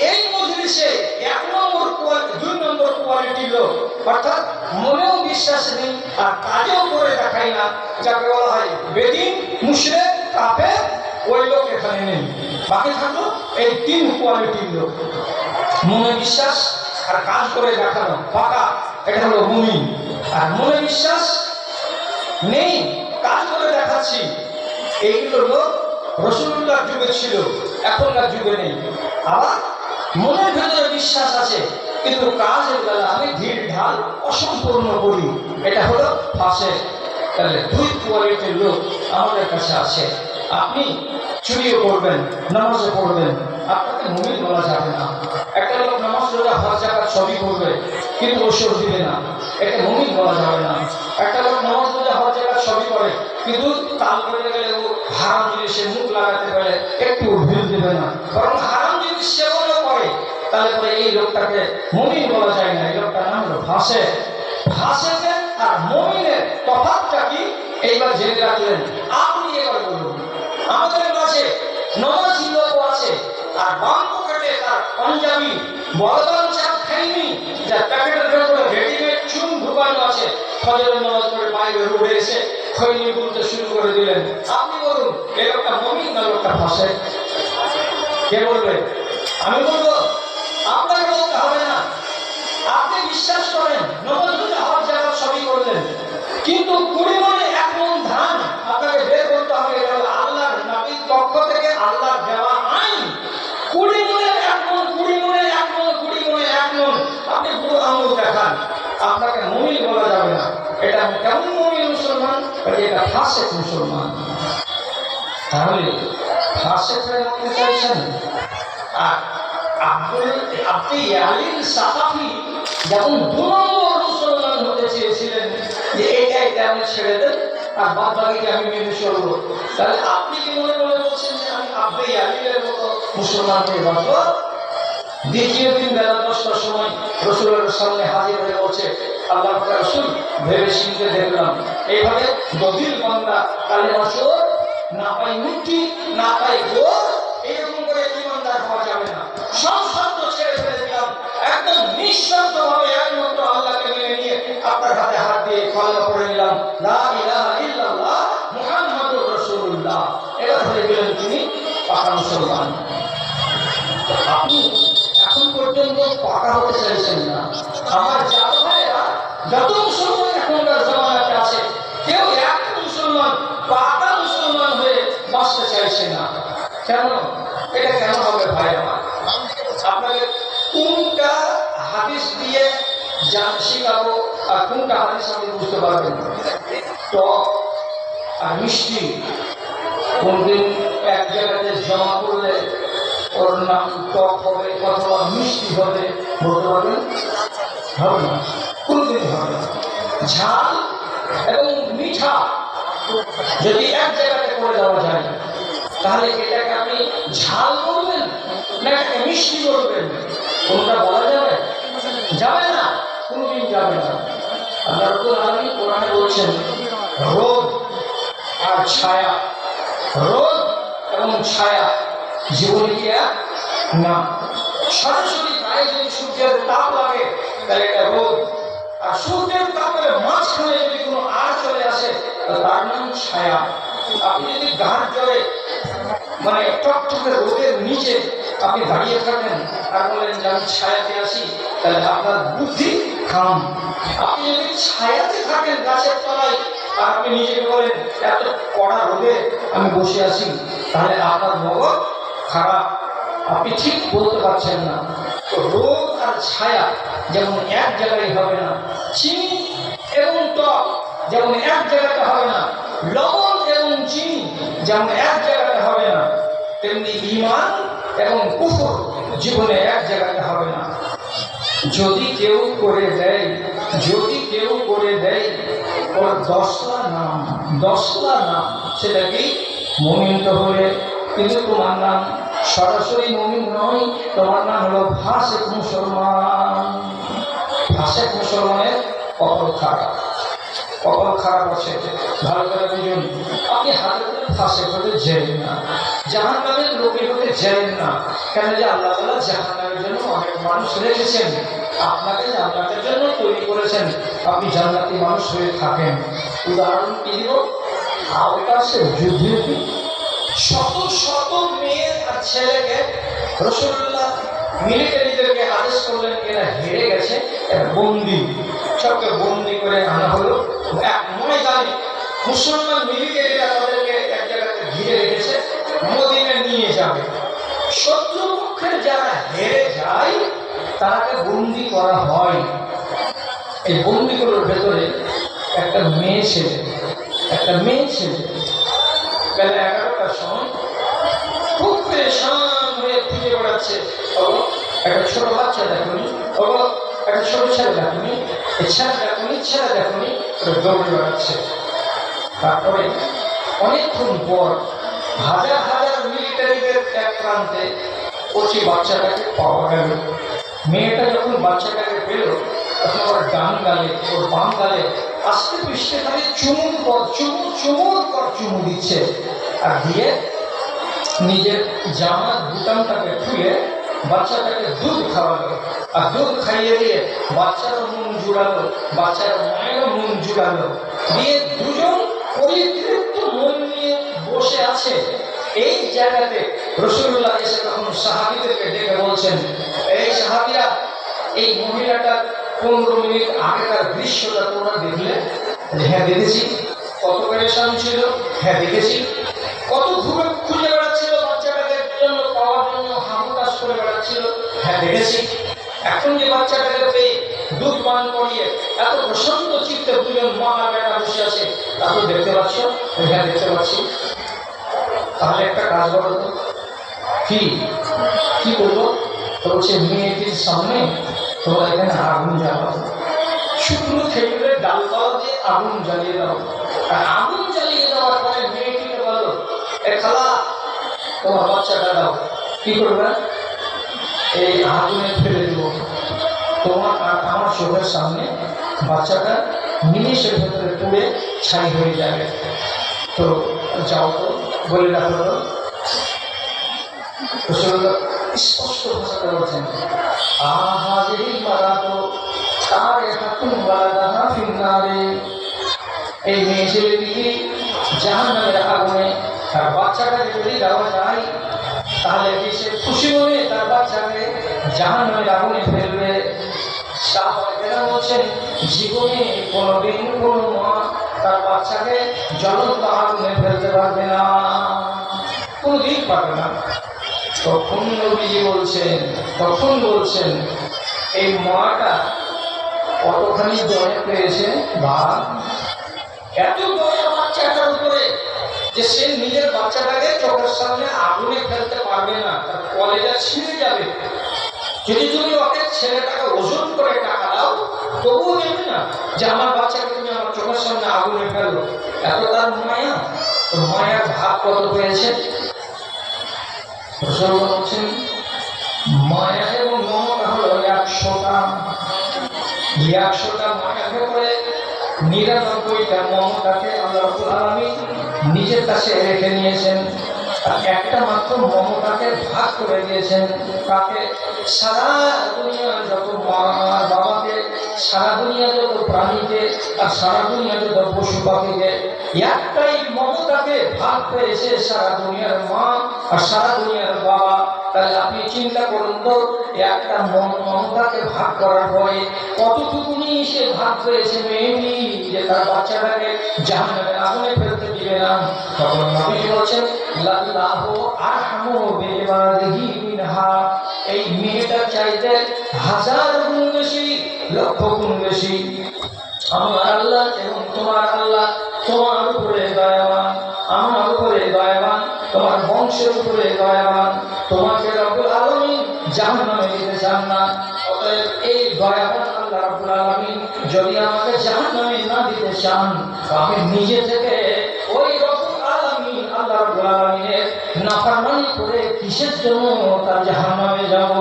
এই মজলিসে 1 নম্বর কোয়ালিটি, 2 নম্বর কোয়ালিটির লোক, অর্থাৎ মনেও বিশ্বাস নেই আর কাজেও করে দেখাই না, যাকে বলা হয় বেদিন, মুশরিক, কাফের, ওই লোক এখানে নেই। বাকি থাকলো এই 3 কোয়ালিটির লোক। মনে বিশ্বাস আর কাজ করে দেখানো পাকা, এটা হলো মুমিন। আর মনে বিশ্বাস নেই, কাজ করে দেখাচ্ছি, এইগুলো লোক রাসূলুল্লাহর যুগে ছিল, এখনকার যুগে নেই। আবার মনের ভেতরে বিশ্বাস আছে কিন্তু কাজের বেলা আমি ঢিল ঢাল অসম্পূর্ণ করি, এটা হলো ফাসিক। তাহলে 2 কোয়ালিটির লোক আমাদের কাছে আছে। আপনি চুরিও করবেন, নামাজও পড়বেন, আপনাকে মুমিন বলা যাবে না। একটা লোক নামাজ, রোজা, হজ, যাকাত সবই করবে কিন্তু ওষুধ দিবে না, এটা মুমিন বলা যাবে না। একটা লোক নামাজ, রোজা, হজ, যাকাত সবই করে কিন্তু তাল করে গেলে ও হারাম জিনিসে মুখ লাগাতে পারে, একটু ভিড় দেবে না, বরং হারাম জিনিস সেবনও করে, তাহলে পরে এই লোকটাকে মুমিন বলা যায় না। এই লোকটার নাম হলো ফাসিক। ফাসিকের আর মুমিনের তফাৎটা কি এইবার জেনে রাখলেন। আপনি এবার বলুন, আমাদের মাঝে নামাজি লোক আছে আর বাম পকেটে তার পাঞ্জাবি বলবান চাপ খাইনি, যার প্যাকেটের ভেতরে রেডিমেড চুন ঢুকানো আছে, ফজরের নামাজ পড়ে বাইরে রোডে এসে খৈনি বলতে শুরু করে দিলেন। আপনি বলুন, এই লোকটা মুমিন না লোকটা ফাসিক? কে বলবে? আমি বলবো? আপনাকে বলতে হবে না। আপনি বিশ্বাস করেন, নামাজ, রোজা, হজ, যাকাত সবই করলেন, কিন্তু 20 মণে 1 মণ ধান আপনাকে বের করতে হবে। এটা হলো আল্লাহর নবীর পক্ষ থেকে আল্লাহর দেওয়া আইন। 20 মণে 1 মণ, 20 মণে 1 মণ, 20 মণে 1 মণ। আপনি পুরো আঙুল দেখান, আপনাকে মুমিন বলা যাবে না। এটা কেমন মুমিন মুসলমান? এটা ফাসিক মুসলমান। তাহলে ফাসিক হয়ে থাকতে চাইছেন আর আব্দে ইয়ালিল সাকাফি যখন 2 নম্বর মুসলমান হতে চেয়েছিলেন যে এটা আমি ছেড়ে দেন আর বাদ বাকিটা আমি মেনে চলবো, তাহলে আপনি কি মনে করে বলছেন যে আমি আব্দে ইয়ালিলের মতো মুসলমান হয়ে বাঁচব? দ্বিতীয় দিন বেলা 10টার সময় রসুলের সামনে হাজির হয়ে বলছে, আল্লাহ রসুল ভেবে চিনতে দেখলাম এইভাবে দলিল বান্দা কালেমা শোধ না পাই মুক্তি না পাই গোর, এইরকম করে ইমানদার হওয়া যাবে না। সব শব্দ ছেড়ে ফেলে দিলাম, একদম নিঃশব্দভাবে একমাত্র আল্লাহকে মেনে নিয়ে আপনার হাতে হাত দিয়ে কলেমা পড়ে নিলাম, লা ইলাহা ইল্লাল্লাহ মুহাম্মাদুর রাসূলুল্লাহ। এবার হয়ে গেলেন তিনি পাকা মুসলমান। আপনি এখন পর্যন্ত পাকা হতে চাইছেন না। আমার জাত ভাইরা যত মুসলমান এখনকার জামানাতে আছে, কেউ এক মুসলমান পাকা মুসলমান হয়ে বাঁচতে চাইছে না। কেন? এটা কেন হবে ভাই আমার? আপনাকে কোনটা হাদিস দিয়ে শিখাবো আর কোনটা হাদিস আপনি বুঝতে পারবেন? টক আর মিষ্টি কোনদিন এক জায়গাতে জমা করলে ওর নাম টক হবে অথবা মিষ্টি হবে বলতে পারবেন? হবে না, কোনদিন হবে না। ঝাল এবং মিঠা যদি এক জায়গাতে করে দেওয়া যায়, তাহলে এটাকে আপনি ঝাল বলবেন না এটাকে মিষ্টি বলবেন? কোনটা বলা যাবে? যাবে না, কোনদিন যাবে না। আল্লাহ রাব্বুল আলামিন কোরআনে বলছেন, রোদ আর ছায়া, রোদ এবং ছায়া জীবনে কি না? সরাসরি গায়ে যদি সূর্যের তাপ লাগে তাহলে এটা রোদ, আর সূর্যের তাপের মাঝখানে যদি কোনো আর চলে আসে তার নাম ছায়া। আপনি যদি গাঢ় জলে মানে টকটকে রোদের নিচে আপনি দাঁড়িয়ে থাকেন আর বলেন যে আমি ছায়াতে আসি, তাহলে আপনার বুদ্ধি খাম। আপনি যদি ছায়াতে থাকেন গাছের তলায় আর আপনি নিজেকে বলেন এত কড়া রোদে আমি বসে আছি, তাহলে আপনার মগজ খারাপ, আপনি ঠিক বলতে পারছেন না। তো রোদ আর ছায়া যেমন এক জায়গায় হবে না, চিনি এবং টক যেমন এক জায়গাতে হবে না, লবণ এবং চিনি যেমন এক জায়গাতে হবে না, তেমনি ঈমান এবং কুফর জীবনে এক জায়গাতে হবে না। যদি কেউ করে দেয়, যদি কেউ করে দেয় ওর 10টা নাম, সেটা কি মুমিন তো হলে, কিন্তু তোমার নাম সরাসরি মুমিন নয়, তোমার নাম হলো ফাসেক মুসলমান। ফাসেক মুসলমানের কপাল খারাপ, কপাল খারাপ আছে। ভালো করে বুঝুন, আপনি হাতে ফাসেক হতে যাবেন না, জাহান্নামের লোকে হতে যাবেন না। কেন? যে আল্লাহ তাআলা জাহান্নামের জন্য অনেক মানুষ রেখেছেন, আপনাকে জান্নাতের জন্য তৈরি করেছেন, আপনি জান্নাতি মানুষ হয়ে থাকেন। উদাহরণ কি দিব? আওতাসের যুদ্ধে শত শত মেয়ে আর ছেলেকে রাসূলুল্লাহ মিলিটারিদেরকে আদেশ করলেন, এরা হেরে গেছে, বন্দি, সবকে বন্দি করে আনা হলো এক ময়দানে। মুসলমান মিলিটারিরা তাদেরকে এক জায়গাতে ঘিরে রেখেছে, মদিনায় নিয়ে যাবে। শত্রুপক্ষের যারা হেরে যায় তারাকে বন্দি করা হয়। এই বন্দিগুলোর ভেতরে একটা মেয়ে ছেলে বেলা 11টার সময় খুব পেরেশান হয়ে খুঁজে বেড়াচ্ছে, একটা ছোট বাচ্চা দেখুনি, একটা ছোট ছেলে দেখুনি, ছেলে দেখুনি, দৌড়ে বেড়াচ্ছে। তারপরে অনেকক্ষণ পর হাজার হাজার মিলিটারিদের এক প্রান্তে কচি বাচ্চাটাকে পাওয়া গেল। মেয়েটা যখন বাচ্চাটাকে পেল তখন ওর ডান গালে ওর বাম গালে আস্তে পৃষ্ঠে খালি চুমুর পর চুমু দিচ্ছে, আর দিয়ে নিজের জামার বুতামটাকে খুলে বাচ্চাটাকে দুধ খাওয়ালো, আর দুধ খাইয়ে দিয়ে বাচ্চারও মন জুড়ালো, বাচ্চার মায়েরও মন জুড়ালো, দিয়ে দুজন পরিতৃপ্ত মন নিয়ে বসে আছে। এই জায়গাতে রাসূলুল্লাহ এসে তখন সাহাবীদেরকে ডেকে বলছেন, এই সাহাবীরা, এই মহিলাটার 15 মিনিট আগেকার দৃশ্যটা তোমরা দেখলে? হ্যাঁ দেখেছি। কত পেরেশান ছিল? হ্যাঁ দেখেছি। কত ঘুরে খুঁজে বেড়াচ্ছিল বাচ্চাটাকে জন্য পাওয়ার জন্য, হাবুটাস করে বেড়াচ্ছিল? হ্যাঁ দেখেছি। এখন যে বাচ্চাটাকে পেয়ে দুধ পান করিয়ে এত প্রশান্ত চিত্তে দুজন মা আর বেটা বসে আছে, তা তো দেখতে পাচ্ছ? হ্যাঁ দেখতে পাচ্ছি। তাহলে একটা কাজ করো তো, কি করবো? তো বলছে মেয়েটির সামনে তোমরা এখানে আগুন জ্বালাও, শুকনো খেজুরের ডালপালা দিয়ে আগুন জ্বালিয়ে দাও। আর আগুন জ্বালিয়ে দেওয়ার পরে মেয়েটিকে বলো, এ খালা তোমার বাচ্চাটা দাও। কি করবে? এই আগুনে ফেলে দেবো, তোমার আর আমার চোখের সামনে বাচ্চাটা নিমেষের ভেতরে পুড়ে ছাই হয়ে যাবে। তো যাও তো, বলে রাখো তো। স্পষ্ট ভাষাটা বলছেন, এই মেয়ে ছেলেটিকে জাহান্নামের আগুনে তার বাচ্চাটাকে যদি দেওয়া যায় তাহলে সে খুশি মনে তার বাচ্চাকে জাহান্নামের আগুনে ফেলবে। সাহাবায়েরা বলছেন, জীবনে কোনোদিন কোনো মা তার বাচ্চাকে জ্বলন্ত আগুনে ফেলতে পারবে না, কোনোদিন পারবে না। তখন নবীজি বলছেন এই মাটা কতখানি দয়া পেয়েছে, বা এত দয়া বাচ্চাটার উপরে যে সে নিজের বাচ্চাটাকে চোখের সামনে আগুনে ফেলতে পারবে না, তার কলেজা ছিঁড়ে যাবে। যদি তুমি ওকে ছেলেটাকে ওজন করে টাকা দাও তবুও দেবে না যে আমার বাচ্চাকে তুমি আমার চোখের সামনে আগুনে ফেলো। এত তার মায়া। তো মায়ার ভাগ কত পেয়েছে? বলছেন মায়া এবং মমতা হলো 100টা। 100টা মায়ার ভেতরে 99টা মমতাকে আল্লাহ রাব্বুল আলামিন নিজের কাছে রেখে নিয়েছেন। আর একটা মাত্র মমতাকে ভাগ করে দিয়েছেন। তাকে সারা দুনিয়া যত মা বাবাকে, সারা দুনিয়া যত প্রাণীকে, আর সারা দুনিয়া যত পশু পাখিকে, একটাই মমতাকে ভাগ পেয়েছে সারা দুনিয়ার মা আর সারা দুনিয়ার বাবা। তাহলে আপনি চিন্তা করুন তো, একটা মমতাকে ভাগ করার পরে কতটুকুনি সে ভাগ পেয়েছে মেয়েটি যে তার বাচ্চাটাকে জাহান্নামের আগুনে ফেলতে দিবে না। তখন নবীজি বলেছেন, লাল্লাহু আরহামু বিইবাদিহি মিনহা। এই মেয়েটার চাইতে 1000 গুণ বেশি, লক্ষ গুণ বেশি আমার আল্লাহ এবং তোমার আল্লাহ তোমার উপরে দয়াবান, আমার উপরে দয়াবান, তোমার বংশের উপরে দয়াবান। তোমাকে রব্বুল আলামিন জাহান্নামে দিতে চান না। অতএব এই দয়াবান আল্লাহ রব্বুল আলামিন যদি আমাকে জাহান্নামে না দিতে চান, আমি নিজে থেকে ওই রব্বুল আলামিন আল্লাহ রব্বুল আলামিনের নাফরমানি করে কিসের জন্য তার জাহান্নামে যাব?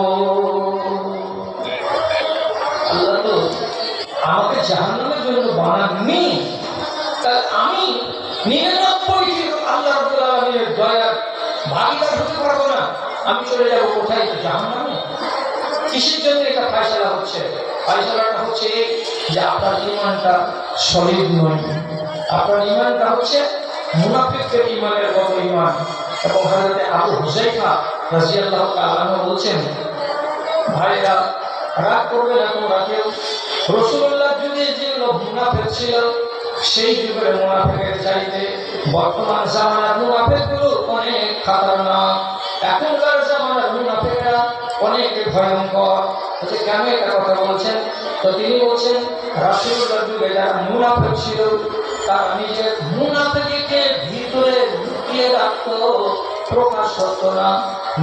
আল্লাহ তো আমাকে জাহান্নামের জন্য বানাননি। তাই আমি 99টি আল্লাহ রাব্বুল আলামিনের দয়ার ভাগীদার হতে পারবো না। আমি চলে যাব কোথায়? জাহান্নামে। কিসের জন্য এটা ফয়সালা হচ্ছে? ফয়সালাটা হচ্ছে এই যে আপনার ঈমানটা সলিড নয়। আপনার ঈমানটা হচ্ছে মুনাফিকদের ঈমানের মতো ঈমান। এবং হযরত আবু হুযায়ফা রাদিয়াল্লাহু তাআলা বলছেন, ভাইরা রাগ করবে না তোমরা কেউ। রাসূলুল্লাহ যুগে যে লোক মুনাফিক ছিল, সেই যুগের মুনাফিকের চাইতে বর্তমান জামানার মুনাফিকগুলো অনেক খাতারনাক। এখনকার জামানার মুনাফিকরা অনেক ভয়ঙ্কর। কেন এটা কথা বলছেন? তো তিনি বলছেন, রাসূলুল্লাহ যুগে যারা মুনাফিক ছিল তারা নিজের মুনাফিককে ভিতরে লুকিয়ে রাখতো, প্রকাশ করতো না।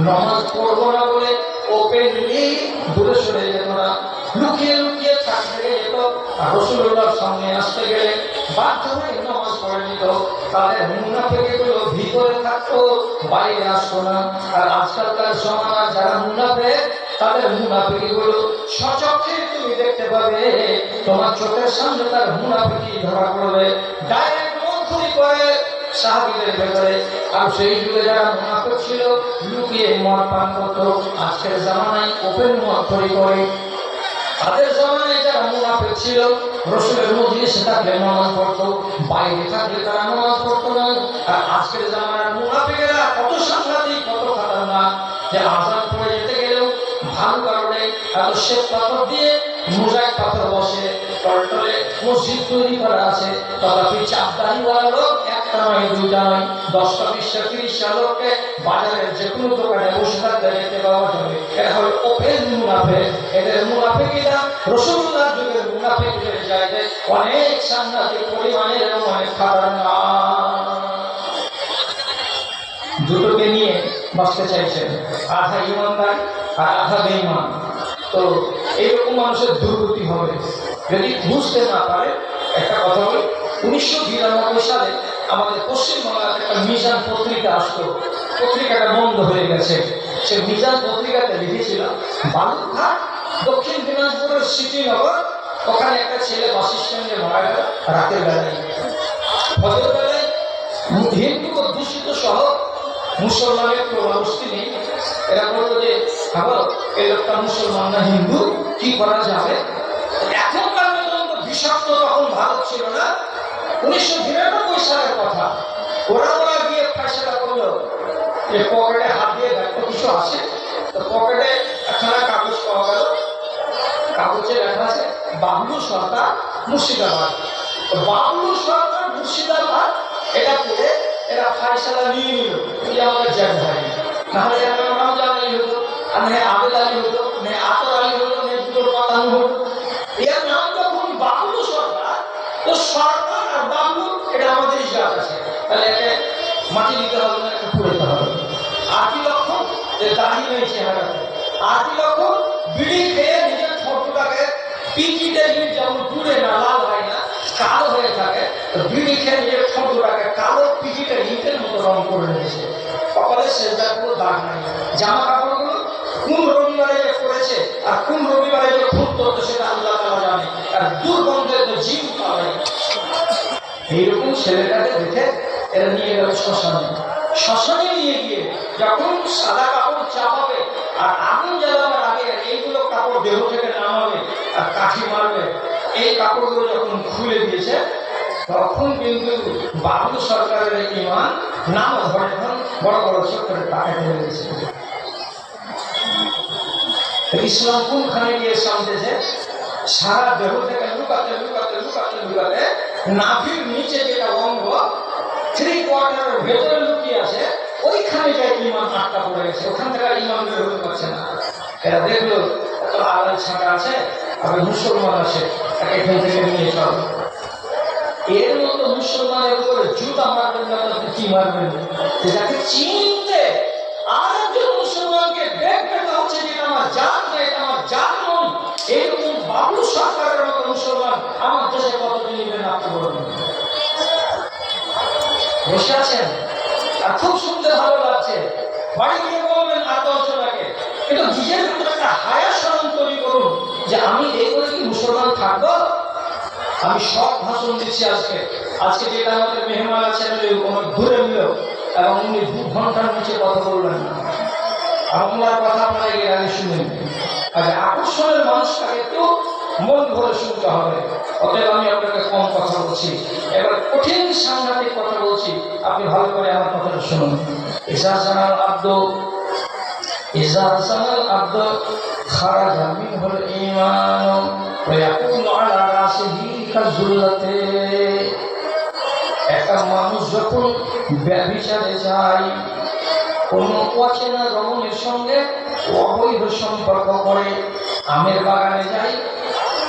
নামাজ পড়বো না বলে ওপেনলি দূরে সরে যেত না, লুকিয়ে লুকিয়ে থাকতে যেত। রাসূলুল্লাহর সামনে আসতে গেলে বাধ্য হয়ে নামাজ পড়ে নিত। তাদের মুনাফিকগুলো ভিতরে থাকতো, বাইরে আসতো না। আর আজকালকার জমানার যারা মুনাফিক, তাদের মুনাফিকগুলো সচক্ষে তুমি দেখতে পাবে, তোমার চোখের সামনে তার মুনাফিকি ধরা পড়বে। ডাইরেক্ট মন্থুরি করে সাহাবীদের ভেতরে। আর সেই যুগে যারা মুনাফিক ছিল লুকিয়ে মদ পান করতো। আজকের জামানায় ওপেন মদ তৈরি করে। তাদের জামানায় যারা মুনাফিক ছিল রাসূলের মজলিসে থাকলে নামাজ পড়তো, বাইরে থাকলে তারা নামাজ পড়তো না। আর আজকের জামানার মুনাফিকেরা কত সাংঘাতিক, কত খাতারনাক যে আযান পড়ে যেতে গেলেও ভালো কারণে এত শ্বেত পাথর দিয়ে মোজাইক পাথর বসে টলটলে মসজিদ তৈরি করা আছে। তথাপি চাপদারিওয়ালা লোক একটা নয়, দুইটা নয়, 10টা 20টা 30টা লোককে বাজারের যে কোনো দোকানে বসে থাকতে দেখতে পাওয়া যাবে। এরা হলো ওপেন মুনাফিক। এদের মুনাফিকিরা রাসূলুল্লাহ যুগের মুনাফিকদের চাইতে অনেক সাংঘাতিক পরিমাণের এবং অনেক খাতারনাক। দুটোকে নিয়ে বাঁচতে চাইছেন। আধা ইমানদার আর আধা বেঈমান। তো এইরকম মানুষের দুর্গতি হবে যদি বুঝতে না পারে। একটা কথা বলি, 1992 সালে আমাদের পশ্চিমবাংলার একটা মিজান পত্রিকা আসতো, পত্রিকাটা বন্ধ হয়ে গেছে। সে মিজান পত্রিকাতে লিখেছিলাম, বালুরঘাট দক্ষিণ দিনাজপুরের স্মৃতিনগর, ওখানে একটা ছেলে বাস স্ট্যান্ডে মারা গেল রাতের বেলায়। ফজর বেলায় হিন্দু অধ্যুষিত শহর, মুসলমানের প্রভাবস্তি নেই। এরা বললো যে ভাবো এই লোকটা মুসলমান না হিন্দু, কি করা যাবে? এখনকার পর্যন্ত বিষাক্ত তখন ভারত ছিল না, 1992 সালের কথা। ওরা গিয়ে ফেসলা করলো যে পকেটে হাত দিয়ে দেখো কিছু আছে। তো পকেটে একখানা কাগজ পাওয়া গেল, কাগজে লেখা আছে বাবলু সরকার মুর্শিদাবাদ। তো বাবলু সরকার মুর্শিদাবাদ এটা পড়ে এরা ফয়সালা নিয়ে নিল যে আমাদের জ্যাক ভাই, নাহলে রমজান আলী হতো, আর না আবেদ আলী হতো, না আতর আলী হতো, না দুটোর পাতানো হতো। এর নাম যখন বাবলু সরকার, তো সরকার আর বাবলু এটা আমাদের জাত আছে, তাহলে একে মাটি দিতে হবে না, একটা পুড়ে দিতে হবে। আর কি লক্ষণ? যে দাঁড়িয়ে নেই চেহারাতে। আর কি লক্ষণ? বিড়ি খেয়ে নিজের ঠোঁটটাকে পিটিতে যেমন পুড়ে না লাল হয় না, কালো হয়ে থাকে, তো বিড়ি খেয়ে নিজের ঠোঁটটাকে কালো পিটিতে ইটের মতো রং করে নিয়েছে। কপালে সেটা পুরো দাগ নাই। জামা কাপড়গুলো কোন রবিবারে যে করেছে আর কোন রবিবারে যে খুন করতো সেটা আল্লাহ তাআলা জানে। আর দুর্গন্ধের তো জীব পাবে। এইরকম ছেলেটাকে দেখে এরা নিয়ে গেল শ্মশানে। শ্মশানে নিয়ে গিয়ে যখন সাদা কাপড় চাপাবে আর আগুন জ্বালাবার আগে এইগুলো কাপড় দেহ থেকে নামাবে আর কাঠি মারবে, এই কাপড়গুলো যখন খুলে দিয়েছে তখন কিন্তু বাবলু সরকারের ইমান নাম ধরে বড় বড় চোখ করে টাকা ফেলে দিয়েছে। ইসলাম কোনখানে গিয়ে সামতেছে? সারা দেহ থেকে লুকাতে লুকাতে লুকাতে লুকাতে নাভির নিচে যেটা অঙ্গ 3/4 ভেতরে লুকিয়ে আছে, ওইখানে যে ইমান আটকা পড়ে গেছে, ওখান থেকে ইমান বের হতে পারছে না। এরা দেখলো আড়াই ছাঁটা আছে, আবার মুসলমান আছে, তাকে এখান থেকে নিয়ে চল। এর মতো মুসলমানের উপরে জুতা মারবেন না, কি মারবেন? যাকে চিনতে আর একজন মুসলমানকে দেখতে হচ্ছে যে আমার জাত না, এটা আমার জাত নয়, এরকম বাবলু সরকারের মতো মুসলমান আমার দেশে কতদিন নেবেন আপনি বলুন? বসে আছেন আর খুব শুনতে ভালো লাগছে, বাড়ি গিয়ে বলবেন আর 10 জনকে, কিন্তু নিজের ভিতরে একটা হায়া শরম তৈরি করুন যে আমি এই করে কি মুসলমান থাকবো? আমি সব ভাষণ দিচ্ছি আজকে যেটা আমাদের মেহমান আছেন ঘুরে নিল এবং উনি 2 ঘন্টার নিচে কথা বললেন না। আপনার কথা আপনারা এর আগে শুনেন। আজ আকর্ষণের মানুষটাকে একটু মন ভরে শুনতে হবে। অতএব আমি আপনাকে কম কথা বলছি, এবার কঠিন সাংঘাতিক কথা বলছি, আপনি ভালো করে আমার কথাটা শুনুন। ইজা জানাল আব্দ খারাজা মিনহুল ঈমান ওয়া ইয়াকুনু আলা রাসিহি কাযুল্লাতে। একটা মানুষ যখন ব্যভিচারে যায়, কোন অচেনা রমণীর সঙ্গে অবৈধ সম্পর্ক করে, আমের বাগানে যাই,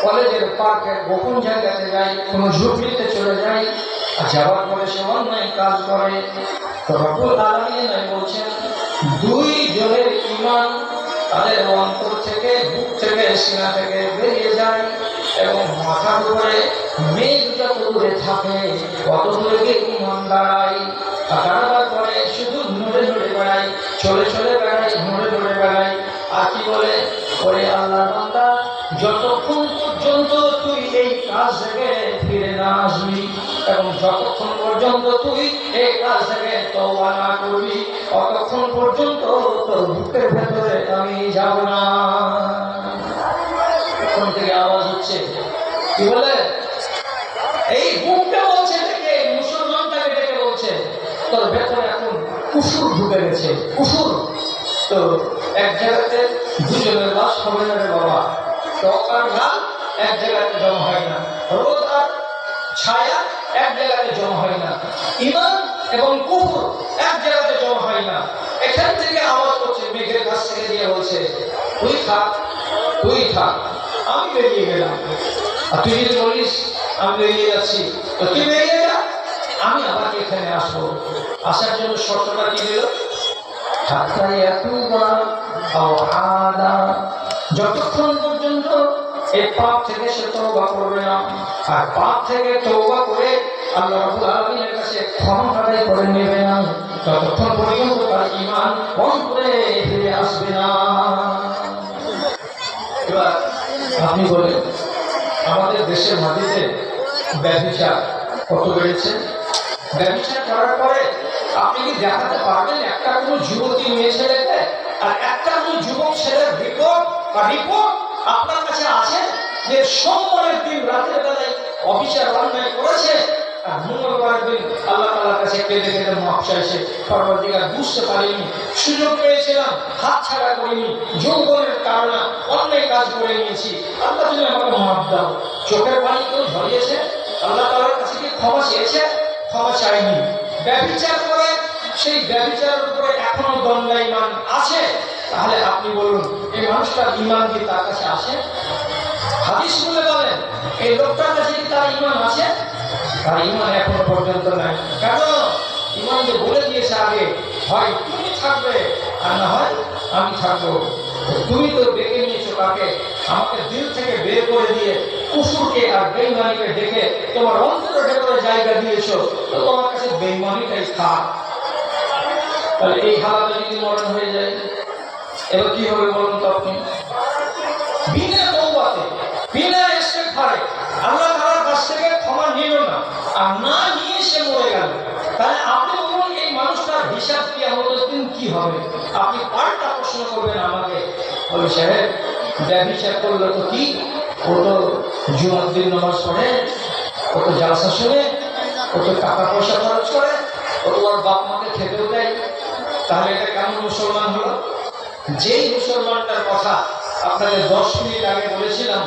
কলেজের পার্কে গোপন জায়গাতে যাই, কোনো ঝুপড়িতে চলে যাই, আর যাওয়ার পরে সে অন্যায় কাজ করে, তো রব্বুল আলামিন বলছেন 2 জনের ঈমান তাদের অন্তর থেকে, বুক থেকে, সিনা থেকে বেরিয়ে যায় এবং মাথার উপরে মেঘ যত দূরে থাকে কত দূরে গিয়ে ঈমান দাঁড়ায়। দাঁড়াবার পরে শুধু নড়ে নড়ে বেড়ায়, চলে চলে বেড়ায়, নড়ে নড়ে বেড়ায়। আর কি বলে? ওরে আল্লাহর বান্দা, যতক্ষণ পর্যন্ত তুই এই কাজ থেকে ফিরে না আসবি এবং যতক্ষণ পর্যন্ত তুই এই কাজ থেকে তওবা না করবি, ততক্ষণ পর্যন্ত তোর বুকের ভেতরে আমি যাব না। এখন থেকে আওয়াজ হচ্ছে, কি বলে? এই বুকটা বলছে থেকে মুসলমানটাকে ডেকে বলছে তোর ভেতরে এখন কুফুর ঢুকে গেছে, কুফুর। তো এক জায়গাতে 2 জনের বাস হবে না রে বাবা। টক আর ঝাল এক জায়গাতে জমা হয় না, রোদ আর ছায়া এক জায়গাতে জমা হয় না, ঈমান এবং কুফর এক জায়গাতে জমা হয় না। এখান থেকে আওয়াজ করছে, মেঘের কাছ থেকে দিয়ে বলছে তুই থাক, তুই থাক, আমি বেরিয়ে গেলাম। আর তুই যদি বলিস আমি বেরিয়ে যাচ্ছি, তো তুই বেরিয়ে যা, আমি আবার এখানে আসবো। আসার জন্য শর্তটা কি দিল? যতক্ষণ পর্যন্ত এই পাপ থেকে সে তওবা করবে না, আর পাপ থেকে তওবা করে আল্লাহ রাব্বুল আলামিনের কাছে ক্ষমা আদায় করে নেবে না, ততক্ষণ পর্যন্ত তার ঈমান অন্তরে ফিরে আসবে না। এবার আপনি বলেন, আমাদের দেশের মাটিতে ব্যভিচার কত বেড়েছে? ব্যভিচার করার পরে আপনি কি দেখাতে পারবেন একটা কোনো যুবতী মেয়ে ছেলেকে, আর একটা কোনো যুবক ছেলের রিপোর্ট আপনার কাছে আছে যে সোমবারের দিন রাতের বেলায় অবিচার অন্যায় করেছে, আর মঙ্গলবারের দিন আল্লাহ তাআলার কাছে কেঁদে কেঁদে মাপ চাইছে, পরবর্তীকার বুঝতে পারিনি, সুযোগ পেয়েছিলাম হাত ছাড়া করিনি, যৌবনের কারণে অন্যায় কাজ করে নিয়েছি, আল্লাহ তুমি আমাকে মাপ দাও। চোখের পানি কেউ ঝরিয়েছে? আল্লাহ তাআলার কাছে কি ক্ষমা চেয়েছে? ক্ষমা চাইনি। ব্যভিচার করে সেই ব্যভিচারের উপরে এখনো দণ্ডায়মান আছে, তাহলে আপনি বলুন এই মানুষটার ঈমান কি তার কাছে আছে? হাদিস বলে বলেন এই লোকটার কাছে কি তার ঈমান আছে? তার ঈমান এখনো পর্যন্ত নাই। কেন? ঈমান যে বলে দিয়েছে আগে, হয় তুমি থাকবে আর না হয় আমি থাকবো। তুমি তো ডেকে নিয়েছো কাকে? আমাকে দিল থেকে বের করে দিয়ে কুফরকে আর বেঈমানিকে ডেকে তোমার অন্তরের ভেতরে জায়গা দিয়েছো, তো তোমার কাছে বেঈমানিটাই থাক। তাহলে এই হালাতে যদি মরণ হয়ে যায়, এবার কি হবে বলুন তো আপনি? বিনা তওবাতে, বিনা ইস্তেগফারে আল্লাহ তাআলার কাছ থেকে ক্ষমা নিল না, আর না নিয়ে সে মরে গেল, তাহলে আপনি বলুন এই মানুষটার হিসাব কিয়ামতের দিন কি হবে? আপনি পাল্টা প্রশ্ন করবেন আমাকে, বলে সাহেব ব্যভিচার করলো তো কি, ও তো জুমার দিন নামাজ পড়ে, ও তো জালসা শুনে, ও তো টাকা পয়সা খরচ করে, ও তো ওর বাপ মাকে খেতেও দেয়, তাহলে এটা কেমন মুসলমান হলো? যেই মুসলমানটার কথা আপনাদের 10 মিনিট আগে বলেছিলাম,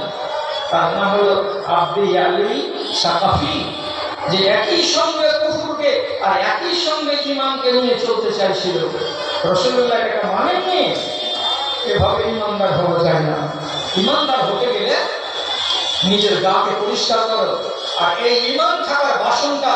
তার নাম হলো আব্দি আলী সাকাফি, যে একই সঙ্গে কুফরকে আর একই সঙ্গে ঈমানকে নিয়ে চলতে চাইছিল। রাসূলুল্লাহ এটা মানেননি। এভাবে ঈমানদার হওয়া যায় না। ঈমানদার হতে গেলে নিজের গাকে পরিষ্কার করো, আর এই ঈমান থাকার বাসনটা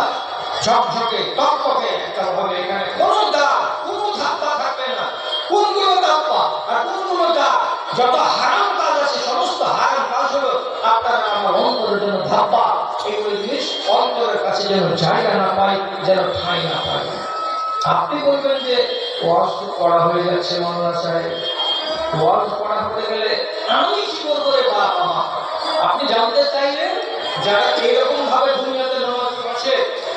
ঝকঝকে টকটকে একটা হবে, এখানে কোনো দাগ, কোনো ধাপ্পা থাকবে না। কোনগুলো ধাপ্পা আর কোনগুলো দাগ? যত হারাম কাজ আছে সমস্ত হারাম কাজ হলো আপনার আমার অন্তরের জন্য ধাপ্পা। এইগুলো জিনিস অন্তরের কাছে যেন জায়গা না পায়, যেন ঠাঁই না পায়। আপনি বলবেন যে ওয়াজ তো করা হয়ে যাচ্ছে মাওলানা সাহেব, ওয়াজ করা হতে গেলে আমি কি করবো রে বাপ আমার? আপনি জানতে চাইলেন যারা এরকম ভাবে দুনিয়াতে নামাজ আছে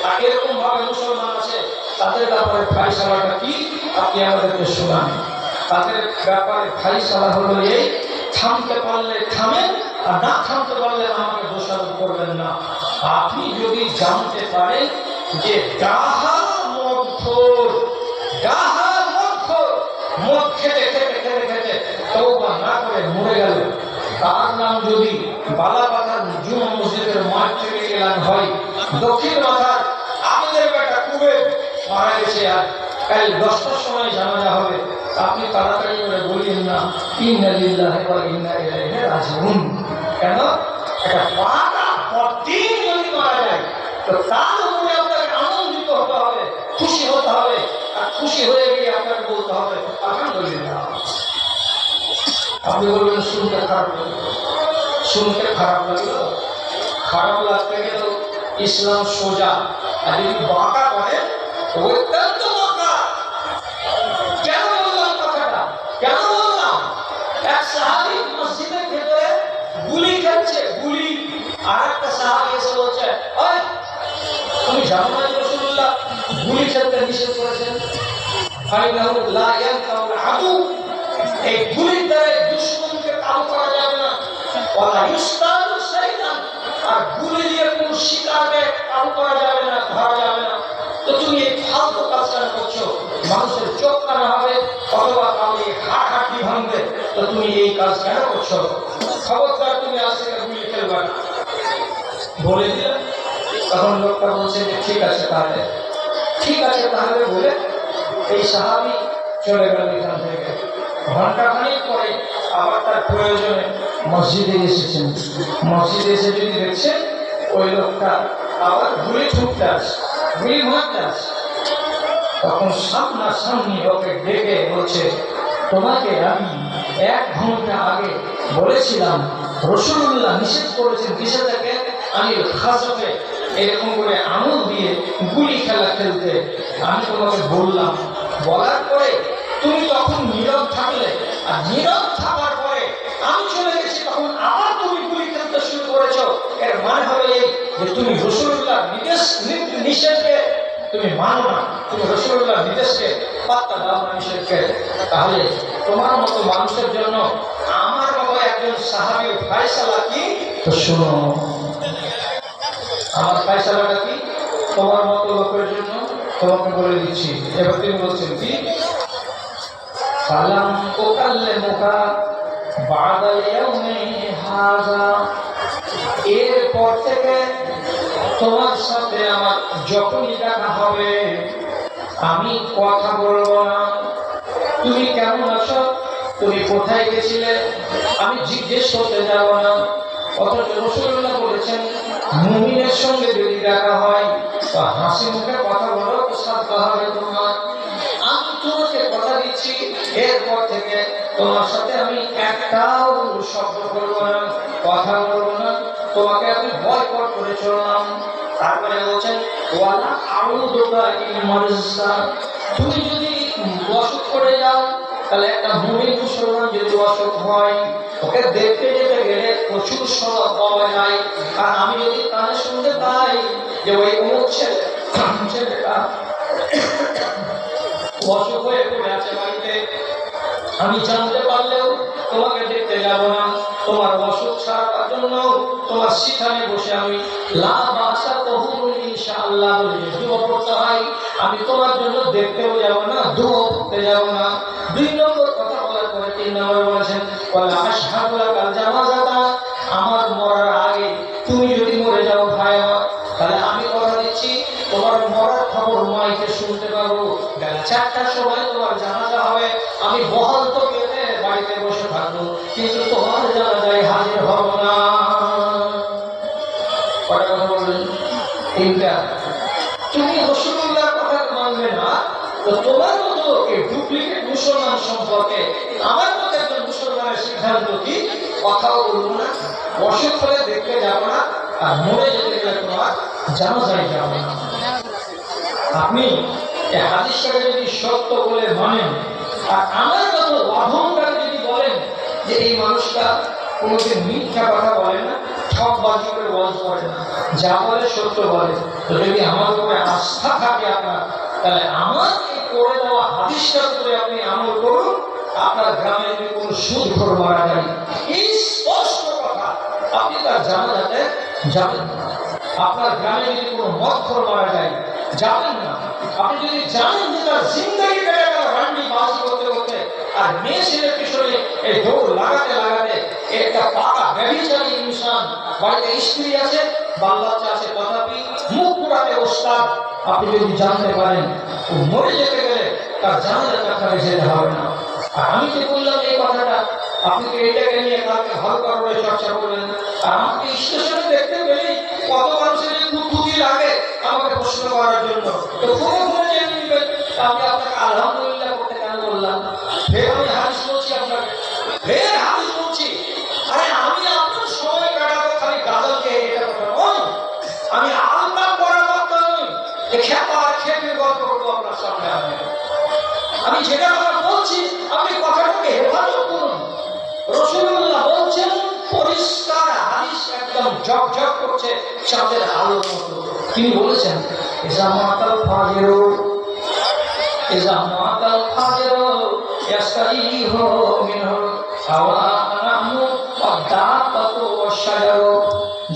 আর এরকম ভাবে মুসলমান আছে, তাদের ব্যাপারে ফায়সালাটা কি আপনি আমাদেরকে শোনান। তাদের ব্যাপারে ফায়সালা হলো এই, থামতে পারলে থামেন, আর না থামতে পারলে আমাকে দোষারোপ করবেন না। আপনি যদি জানতে পারেন যে ডাহা মদখোর, মদ খেতে খেতে খেতে খেতে তওবা না করে মরে গেল, তার নাম যদি বালাপাতার জুমা মসজিদের মাঠ থেকে এলান হয়, দক্ষিণ মাথার আমাদের বেটা কুবে মারা গেছে, আর কাল 10টার সময় জানাজা হবে, আপনি তাড়াতাড়ি করে বললেন না ইন্না লিল্লাহি ওয়া ইন্না ইলাইহি রাজিউন। কেন? একটা পাকা পরদিন যদি মারা যায়, তো তার উপরে আপনাকে আনন্দিত হতে হবে, খুশি হতে হবে, আর খুশি হয়ে গিয়ে আপনাকে বলতে হবে আলহামদুলিল্লাহ। আপনি বলবেন শুনতে খারাপ লাগলো, শুনতে খারাপ লাগলো, খারাপ লাগতে গেল ইসলাম সোজা, আর যদি বাঁকা করে অত্যন্ত বাঁকা। কেন বললাম কথাটা? কেন বললাম? এক সাহাবী মসজিদের ভেতরে গুলি খেলছে, গুলি, আর একটা সাহাবী এসে বলছে, ওই তুমি জানো না রাসূলুল্লাহ গুলি খেলতে নিষেধ করেছেন? ফাইনাহু লা ইয়ানকাউল আদু, এই গুলির দ্বারা দুশমনকে কাবু করা যাবে না, ওয়ালা ইউস্তাদু শাইতান, আর গুলি দিয়ে কোন শিকারকে কাবু করা যাবে না, ধরা যাবে না। তো তুমি এই ফালতু কাজটা করছো, মানুষের চোখ কানা হবে অথবা কাউকে হাড় ভাঙবে, তো তুমি এই কাজ কেন করছো? খবরদার তুমি আজ থেকে গুলি খেলবে না বলে দিলে। তখন লোকটা বলছে যে ঠিক আছে তাহলে, ঠিক আছে তাহলে বলে এই সাহাবী চলে গেল এখান থেকে। ঘন্টাখানিক পরে আবার তার প্রয়োজনে মসজিদে এসেছেন। মসজিদে এসে যদি দেখছেন ওই লোকটা আবার গুলি ছুটতে আসে, গুলি মারতে আসে। তখন সামনাসামনি ওকে ডেকে বলছে, তোমাকে আমি 1 ঘন্টা আগে বলেছিলাম রাসূলুল্লাহ নিষেধ করেছেন কিসে থেকে, আনিল খাসফে, এরকম করে আঙুল দিয়ে গুলি খেলা খেলতে। আমি তোমাকে বললাম, বলার পরে তুমি তখন নীরব থাকলে, আর নীরব থাকার পরে আমি চলে গেছি, তখন আবার তুমি গুলি খেলতে শুরু করেছো। এর মানে হবে এই যে তুমি রাসূলুল্লাহ নিষেধকে তুমি মানো না, তুমি রাসূলুল্লাহ নির্দেশকে পাত্তা দাও না, নিষেধকে। তাহলে তোমার মতো মানুষের জন্য আমার মতো একজন সাহাবীর ফয়সালা কি, তো শোনো আমার ফয়সালাটা কি, তোমার মতো লোকের জন্য তোমাকে বলে দিচ্ছি। এবার তিনি বলছেন কি, সালাম উকাল্লিমুকা বাদাল ইয়াউমি হাযা, এরপর থেকে তোমার সাথে আমার যখনই দেখা হবে আমি কথা বলবো না। তুমি কেমন আছো, তুমি কোথায় গেছিলে, আমি জিজ্ঞেস করতে যাব না। অথচ রাসূলুল্লাহ বলেছেন, মুমিনের সঙ্গে যদি দেখা হয় তো হাসি মুখে কথা বলো, তো সাধ্য হবে তোমার। আমি তোমাকে কথা দিচ্ছি, এরপর থেকে তোমার সাথে আমি একটাও শব্দ করবো না, কথা বলবো না, তোমাকে আমি বয়কট করে চললাম। তারপরে বলছেন, ওয়ালা আউযুকা ইল মারসা, তুমি যদি অসুখ করে যাও, তাহলে একটা মুমিন মুসলমান যদি অসুখ হয়, ওকে দেখতে যেতে গেলে প্রচুর সওয়াব পাওয়া যায়। আর আমি যদি কানে শুনতে পাই যে ওই অমুক ছেলেটা অসুখ হয়ে পড়ে আছে বাড়িতে, আমি জানতে পারলেও তোমাকে দেখতে যাব না। তোমার অসুখ সারার জন্য তোমার সেখানে বসে আমি লা বাসা তাহুরুন ইনশাআল্লাহ বলে দোয়া করতে হয়, আমি তোমার জন্য দেখতেও যাব না, দোয়া করতে যাব না। 2 নম্বর কথা বলার পরে 3 নম্বর বলেছেন, ওয়ালা আশহাদু লাকাল জানাজাতা, আমার মরার আগে তুমি যদি মরে যাও ভাই আমার, তাহলে আমি কথা দিচ্ছি তোমার মরার খবর মাইকে শুনতে পাবো। বেলা 4টার সময় তোমার জানাজা হবে, আমি বহাল তো কেটে বাড়িতে বসে থাকবো, কিন্তু তোমার জানাজায় হাজির হব না। কটা কথা বললেন? 3টা। তুমি রাসূলুল্লাহর কথা মানবে না, তো তোমার মতো এই ডুপ্লিকেট মুসলমান সম্পর্কে আমার মতো একজন মুসলমানের সিদ্ধান্ত কি, কথাও বলবো না, অসুখ হলে দেখতে যাব না, আর মরে যেতে গেলে তোমার জানাজায় যাব না। আপনি এই হাদিসটাকে যদি সত্য বলে মানেন, আর আমার মতো অহংকার যদি বলেন যে এই মানুষটা কোনোদিন মিথ্যা কথা বলে না, ঠকবাজি করে ওয়াজ করে না, যা বলে সত্য বলে, তো যদি আমার উপরে আস্থা থাকে আপনার, তাহলে আমার এই করে দেওয়া হাদিসটার উপরে আপনি আমল করুন। আপনার গ্রামে যদি কোনো সুদখোর মারা যায়, এই স্পষ্ট কথা, আপনি তার জানাজাতে যাবেন না। আপনার গ্রামে যদি কোনো মদখোর মারা যায়, যাবেন না। আপনি যদি জানেন যে তার জিন্দেগি কেটে গেল রান্ডি বাজি করতে করতে, আর মেয়ে ছেলের পিছনে এই দৌড় লাগাতে লাগাতে একটা পাকা ব্যভিচারী ইনসান, বাড়িতে স্ত্রী আছে, বাল বাচ্চা আছে, তথাপি মুখ পুরাতে ওস্তাদ, আপনি যদি জানতে পারেন ও মরে যেতে গেলে তার জানাজাতে আপনাকে যেতে হবে না। আর আমি যে বললাম এই কথাটা, আপনি তো এটাকে নিয়ে কালকে হালকা করে চর্চা করলেন, আর আমাকে স্টেশনে দেখতে পেলেই কত মানুষের কুতকুতি লাগে আমাকে প্রশ্ন করার জন্য, তো ফোনে ফোনে জেনে নেবেন। আমি আপনাকে আলহামদুলিল্লাহ করতে কেন বললাম, ফের আমি হাদিস বলছি আপনাকে, ফের হাদিস বলছি। আরে আমি আপনার সময় কাটাবো খালি গাজলকে, এটা কথা নয়। আমি আলতাম করার কথা নই, খেপা খেপে গল্প করবো আপনার সামনে। আমি যেটা কথা বলছি আপনি কথাটাকে হেফাজত করুন। রাসূলুল্লাহ বলছেন, পরিষ্কার হাদিস, একদম ঝকঝক করছে চাঁদের আলোর মতো। তিনি বলেছেন, ইজা মাতাল ফাজিরু ইয়াস্তারিহু মিনহু সাওয়ানাহু ওয়াদাতাতু ওয়াশজারু,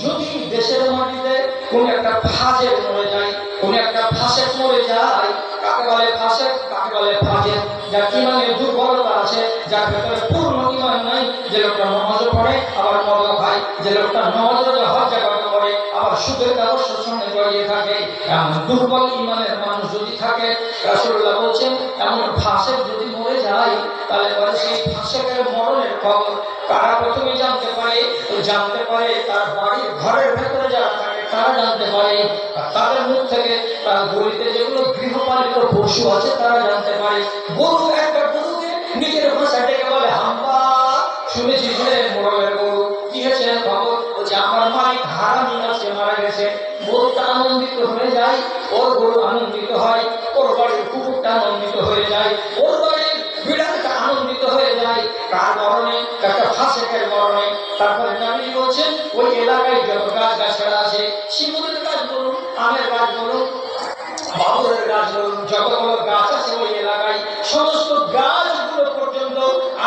যদি দেশের মাটিতে কোন একটা ফাজের মরে যায়, কোন একটা ফাসেক মরে যায়, কাকে বলে ফাসেক, কাকে বলে ফাজের, যার ইমানে দুর্বলতা আছে, যার ভেতরে পূর্ণ ইমান নাই, যে লোকটা নামাজ পড়ে আবার মদ খায়, যে লোকটা নামাজ হজ জাকাত করে আবার সুদের ব্যবসার সঙ্গে জড়িয়ে থাকে, এমন দুর্বল ইমানের মানুষ যদি থাকে, রাসূলুল্লাহ বলছেন এমন ফাসেক যদি মরে যায়, তাহলে পরে সেই ফাসেকের মরণের খবর কারা প্রথমে জানতে পারে? জানতে পারে তার বাড়ির ঘরের ভেতরে যারা থাকে তারা জানতে পারে, আর তাদের মুখ থেকে তার গলিতে যেগুলো গৃহপালিত পশু পশু আছে তারা জানতে পারে। গরু একটা গরুকে নিজের ভাষা ডেকে বলে হাম্বা, শুনেছি যে মোড়লের গরু কি হয়েছে খবর, বলছে আমার মালিক হারামি আছে মারা গেছে। গরুটা আনন্দিত হয়ে যায়, ওর গরু আনন্দিত হয়, ওর বাড়ির কুকুরটা আনন্দিত হয়ে যায়, ওর বাড়ির বিড়ালটা আনন্দিত হয়ে যায়। কার মরণে? একটা ফাসেকের মরণে। তারপরে নবী বলছেন ওই এলাকায় যত গাছ গাছড়া আছে, শিমুলের গাছ বলুন, আমের গাছ বলুন, বাবুরের গাছ বলুন, যতগুলো গাছ আছে ওই এলাকায় সমস্ত গাছগুলো পর্যন্ত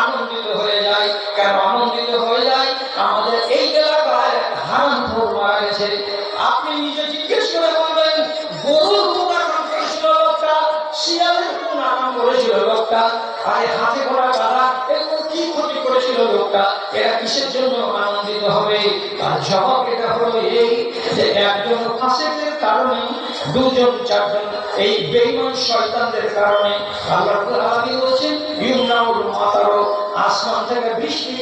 আনন্দিত হয়ে যায়। কেন আনন্দিত হয়ে যায়? আমাদের এই এলাকায় হারামখোর মারা গেছে। আপনি নিজে জিজ্ঞেস করে বলবেন গরুর কোন আরাম করেছিল লোকটা, শিয়ালের কোন আরাম করেছিল লোকটা, আরে হাতে ঘোড়া গাধা এগুলো কি ক্ষতি করেছিল লোকটা, এরা কিসের জন্য আনন্দিত হবে? আর জবাব এটা হলো এই যে একজন ফাসিকের কারণে, দুজন চারজন এই বেঈমান শয়তানদের কারণে আল্লাহ রাব্বুল আলামিন বলেছেন ইউনাউল মাতারো, আসমান থেকে বৃষ্টি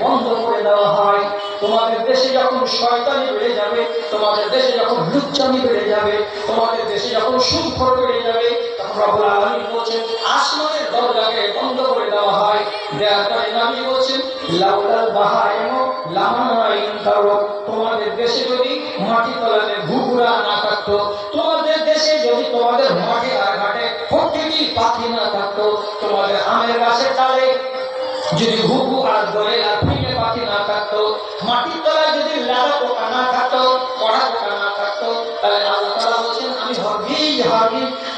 বন্ধ করে দেওয়া হয়। তোমাদের দেশে যখন শয়তানি বেড়ে যাবে, তোমাদের দেশে যখন লুচ্চামি বেড়ে যাবে, তোমাদের দেশে যখন সুদখোর বেড়ে যাবে, তখন রব্বুল আলামিন বলেছেন আসমানের দরজাকে বন্ধ করে দেওয়া হয়। দেওয়ার পরে নবী বলেছেন লাউলাল বাহাইম লামাইন তারো, তোমাদের দেশে যদি মাটি তলাতে ঘুঘুরা না থাকতো, তোমাদের দেশে যদি তোমাদের মাটি আর ঘাটে ফটিকি পাখি না থাকতো, তোমাদের আমের গাছের ডালে যদি ঘুঘু আর দোয়েল আর ফিঙে পাখি না থাকতো, মাটির তলায় যদি লালা পোকা না থাকতো, কড়া পোকা না থাকতো, তাহলে আল্লাহ তাআলা বলেছেন আমি হরগিজ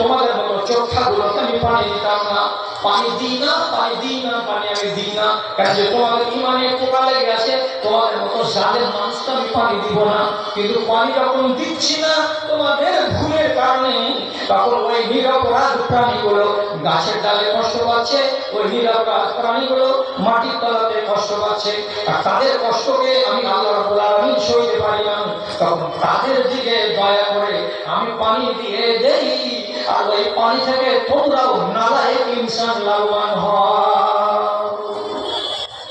তোমাদের মতো চোখাগুলোকে আমি পানি দিতাম না, পানি দিই না, পানি দিই না, পানি আমি দিই না। কারণ যে তোমাদের ইমানে পোকা লেগে আছে, তোমাদের মতো জালেম মানুষকে আমি পানি দিব না। কিন্তু পানি যখন দিচ্ছি না তোমাদের ভুলের কারণে, তখন ওই নিরপরাধ প্রাণীগুলো গাছের ডালে কষ্ট পাচ্ছে, ওই নিরপরাধ প্রাণীগুলো মাটির তলাতে কষ্ট পাচ্ছে। আর তাদের কষ্টকে আমি আল্লাহ রাব্বুল আলামিন সইতে পারি না, তখন তাদের দিকে দয়া করে আমি পানি দিয়ে দেই। আর ওই পানি থেকে তোমরাও নালায়েক ইনসান লাভবান হও।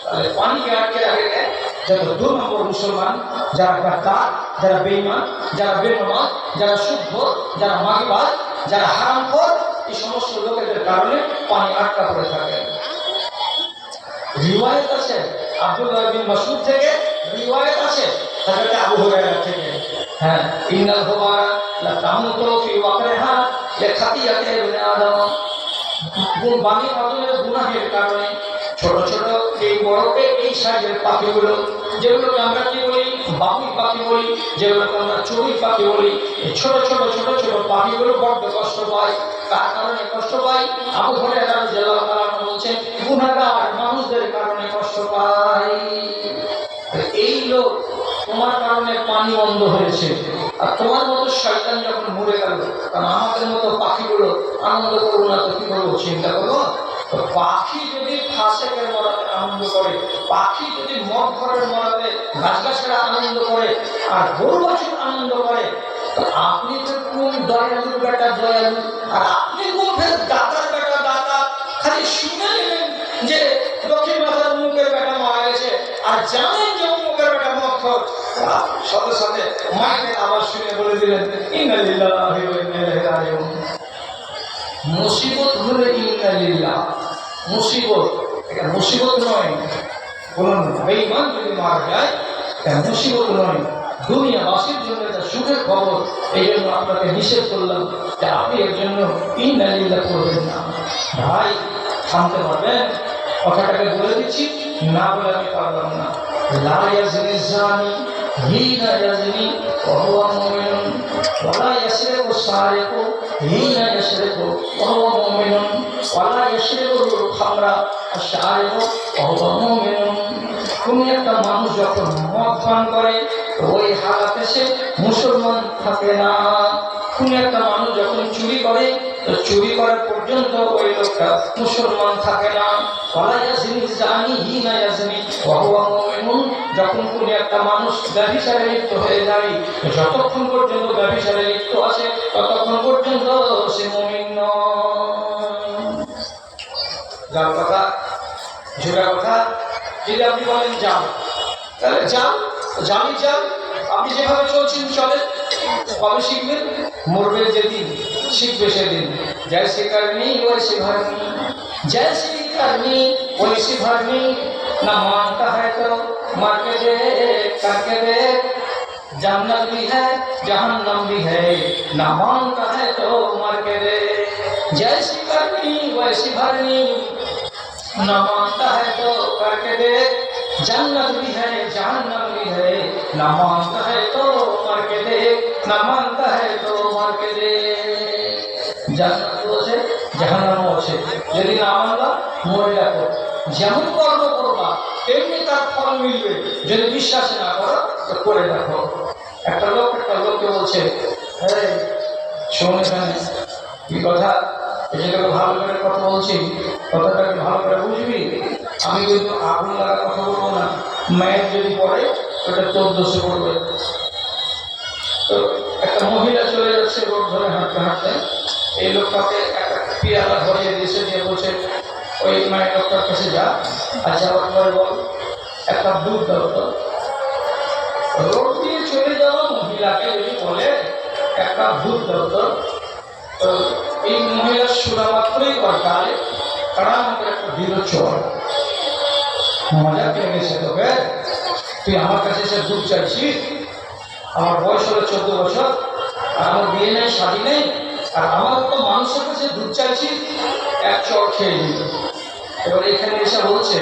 তাহলে পানিকে আটকে রাখে যত 2 নম্বর মুসলমান, যারা গাদ্দার, যারা বেঈমান, যারা বেঈমান, যারা শুদ্ধ, যারা মাগিবাজ, যারা হারামখোর, এই সমস্ত লোকেদের কারণে পানি আটকা পড়ে থাকে। রিওয়ায়াত আছে আব্দুল্লাহ বিন মাসউদ থেকে, রিওয়ায়াত আছে হযরত আবু হুরায়রা থেকে, হ্যাঁ, ইন্নাল হুমারা লা তামুতু ফি ওয়াকরিহা লিখাতিয়াতি ইবনে আদম, বানি আদমের গুনাহের কারণে ছোট ছোট এই বড় এই সাইজের পাখিগুলো, যেগুলোকে আমরা কি বলি বাবুই পাখি বলি, যেগুলোকে আমরা চড়ুই পাখি বলি, এই ছোট ছোট ছোট ছোট পাখিগুলো বড্ড কষ্ট পায়। কার কারণে কষ্ট পায়? আবু হুরায়রা রাদিয়াল্লাহু তাআলা বলছেন গুনাহগার মানুষদের কারণে কষ্ট পায়। এই লোক তোমার কারণে পানি বন্ধ হয়েছে, আর তোমার মতো শয়তান যখন মরে গেল, কারণ আমাদের মতো পাখিগুলো আনন্দ করবো না তো কি করবো, চিন্তা করবো। পাখি যদি ফাসেকের মরাতে আনন্দ করে, পাখি যদি মদ ঘরের মরাতে গাছগাছরা আনন্দ করে, আর গরু বাছুর আনন্দ করে, তো আপনি তো কোন দয়ালুর বেটা দয়ালু, আর আপনি কোন ফের দাতার বেটা দাতা। খালি শুনে নেবেন যে দক্ষিণ ভারতের মুখের বেটা মারা গেছে, আর জানেন যে মুখের বেটা মদ খর, সাথে সাথে মায়ের আবার শুনে বলে দিলেন ইন্না লিল্লাহি ওয়া ইন্না ইলাইহি রাজিউন। মুসিবত হলে ইন্না লিল্লাহ, মুসিবত, এটা মুসিবত নয়। কোন বেঈমান যদি মারা যায় এটা মুসিবত নয়, দুনিয়াবাসীর জন্য এটা সুখের খবর। এই জন্য আপনাকে নিষেধ করলাম যে আপনি এর জন্য ইন্না লিল্লাহ করবেন না। ভাই থামতে পারবেন? কথাটাকে বলে দিচ্ছি, না বলে আমি পারলাম না। লা ইয়াজনি জানি হিনা ইয়াজনি ওয়া হুয়া মুমিনুন ওয়া লা ইয়াসরিকু সারিকু হিনা ইয়াসরিকু ওয়া হুয়া মুমিনুন ওয়া লা ইয়াশরিবুল খামরা আশ-শারিবু ওয়া হুয়া মুমিনুন। কোন একটা মানুষ যখন মদ পান করে ওই হালাতে সে মুসলমান থাকে না। কোন একটা মানুষ যখন চুরি করে তো চুরি করার পর্যন্ত ওই লোকটা মুসলমান থাকে না। যখন কোন একটা মানুষ ব্যভিচারে লিপ্ত হয়ে যায়, যতক্ষণ পর্যন্ত ব্যভিচারে লিপ্ত আছে ততক্ষণ পর্যন্ত সে মুমিন নয়। যার কথা ঝোড়া কথা, যদি আপনি বলেন যান, তাহলে যান, যান, আপনি যেভাবে চলছেন চলেন, কবে শিখবেন? মরবেন যেদিন सीखबे सेदिन जैसे करनी वैसे भरनी, जैसी करनी वैसी भरनी। ना मानता है तो मार के दे, करके दे। जन्नत भी है जहन्नम भी है, ना मानता है तो मार के दे। जैसी करनी वैसी भरनी, ना मानता है तो करके दे। जन्नत भी है जहन्नम भी है, ना मानता है तो मार के दे, ना मानता है तो मार के दे। জান্নাত আছে জাহান্নামও আছে, যদি না মানবা মরে রাখো। যেমন কর্ম করবা তেমনি তার ফল মিলবে, যদি বিশ্বাস না করো তো করে রাখো। একটা লোককে বলছে, এই শোন এখানে কি কথা, এটাকে ভালো করে কথা বলছি, কথাটাকে ভালো করে বুঝবি। আমি কিন্তু আগুন লাগা কথা বলবো না, মায়ের যদি পড়ে ওটা 1400 পড়বে। তো একটা মহিলা চলে যাচ্ছে রোড ধরে হাঁটতে হাঁটতে, এই লোকটাকে একটা পেয়ালা ধরিয়ে দিয়েছে, দিয়ে বলছে ওই মায়ের লোকটার কাছে যা, আর যাওয়ার পরে বল একটা দুধ দাও তো। রোড দিয়ে চলে যাওয়া মহিলাকে যদি বলে একটা দুধ দাও তো, তো এই মহিলার সুরা মাত্রই দরকারে তারা আমাকে একটা ভিড় চল মজা পেয়ে গেছে তোকে, তুই আমার কাছে এসে দুধ চাইছিস। আমার বয়স হলো 14 বছর, আর আমার বিয়ে নেই শাদী নেই, আর আমার তো মানুষের কাছে দুধ চাইছিস, এক চড় খেয়ে দিল। এবার এখানে এসে বলছে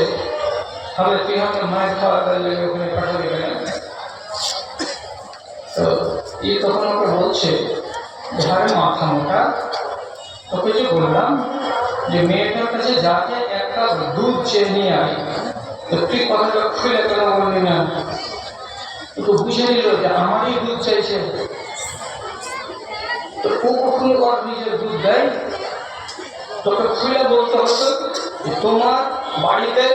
তাহলে তুই আমাকে মায়ের খাওয়া করলে ওখানে পাঠাবি কেন? তো এই তখন ওকে বলছে, ঝাড়ে মাথা মোটা, তোকে যে বললাম যে মেয়েটার কাছে যাকে একটা দুধ চেয়ে নিয়ে আয়, তো তুই কথাটা খুলে কেন বললি না? তো বুঝে নিল যে আমারই দুধ চাইছে। তো ও কখনো ওর নিজের দুধ দেয়? তোকে খুলে বলতে হতো তোমার বাড়িতে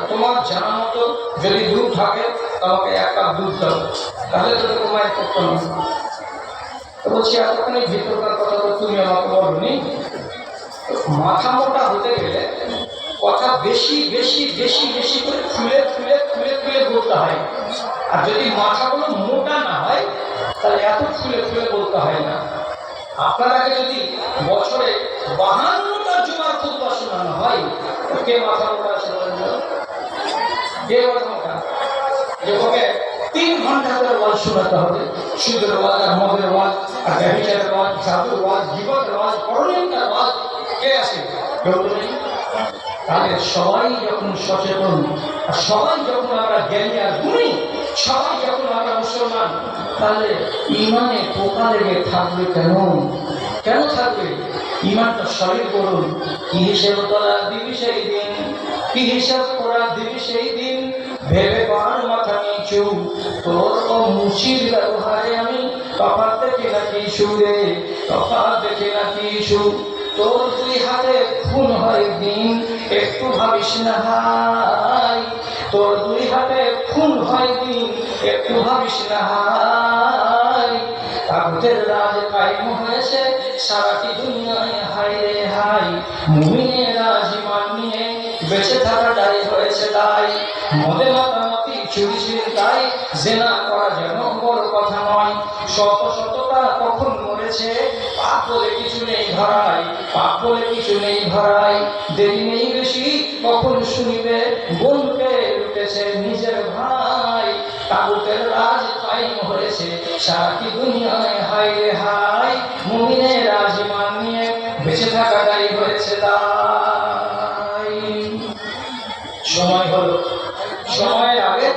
তোমার জানা মতো যদি দুধ থাকে আমাকে এক কাপ দুধ দাও, তাহলে তোকে তোমায় করতো না। তো বলছি এতখানি ভিতরকার কথা তো তুমি আমাকে বলনি। মাথা মোটা হতে গেলে কথা বেশি বেশি বেশি বেশি করে খুলে খুলে খুলে খুলে বলতে হয়, আর যদি মাথাগুলো মোটা না হয় তাহলে এত খুলে খুলে বলতে হয় না। আপনারাকে যদি বছরে 52টা জুমার খুতবা শোনানো হয়, কে মাথা মোটা আছে? কে মাথা মোটা? যে ওকে 3 ঘন্টা করে ওয়াজ শোনাতে হবে, সুদের ওয়াজ আর মদের ওয়াজ আর ব্যভিচারের ওয়াজ, জাদুর ওয়াজ, জীবনের ওয়াজ, করণীয়তার ওয়াজ, কে আছে? কেউ তো নেই। তাহলে সবাই যখন সচেতন, আর সবাই যখন আমরা জ্ঞানী আর গুণী, সবাই যখন আমরা মুসলমান, তাহলে ইমানে পোকা লেগে থাকবে কেন? কেন থাকবে? ইমানটা সলিড করুন। কি হিসেব তোরা দিবি সেই দিন, কি হিসাব করা দিবি সেই দিন, ভেবে পার মাথা নিচু, তোর ও মুচির ব্যবহারে আমি তফাৎ দেখে নাকি সুরে, তফাৎ দেখে নাকি সুর। তোর 2 হাতে খুন হয় দিন, একটু ভাবিস না হাই। তোর 2 হাতে খুন হয় দিন, একটু ভাবিস না হাই। তাগুতের রাজ কায়েম হয়েছে সারাটি দুনিয়ায়, হাই রে হাই। মুমিনের রাজ ইমান নিয়ে বেঁচে থাকাটাই হয়েছে দায়। মদে মাতামাতি চুরি ছিনতাই জেনা করা যেন বড় কথা নয়। শত শতটা কখন মরেছে, পাপ বলে কিছু নেই ধরাই, পাপ বলে কিছু নেই ধরাই। দেরি নেই বেশি কখন শুনিবে, বোনকে লুটেছে নিজের ভাই। তাগুতের রাজ কায়েম হয়েছে সারাটি দুনিয়ায়, হাই রে হাই। মুমিনের রাজ ইমান নিয়ে বেঁচে থাকাটাই হয়েছে দায়। সময় হলো, সময়ের আগে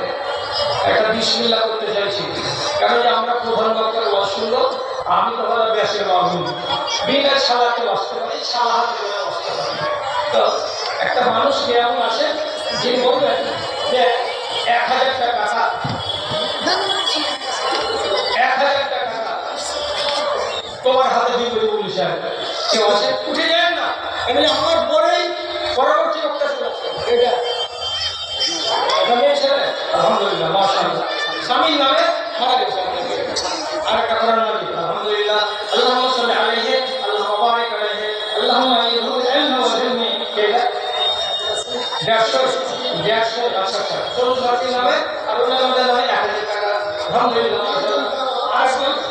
একটা বিসমিল্লাহ করতে চাইছি, কারণ আমরা প্রধান বক্তার ওয়াজ শুনলো, আমি তো বলা ব্যাসের বাবু বিনা ছালাতে আসতে পারি, ছালা হাতে আসতে পারি। তো একটা মানুষ কেমন আসে যিনি বলবেন যে 1000 টাকা, 1000 টাকা তোমার হাতে দিব বলি সাহেব, কেউ আসে উঠে যায় না, এমনি আমার পরেই পরবর্তী বক্তা শুনে এটা আলহামদুলিল্লাহ মাশাআল্লাহ স্বামীর নামে মারা গেছে। আর একটা কোরআন নবী আলহামদুলিল্লাহ, আল্লাহুম্মা সাল্লি আলাইহি আল্লাহুম্মা বারিক আলাইহি আল্লাহুম্মা ইযহিল ইলমা ওয়া ইলমি। কেডা 150 আচ্ছা চলুন সাথী নামে আর ওনার নামে 1000 টাকা আলহামদুলিল্লাহ মাশাআল্লাহ। আর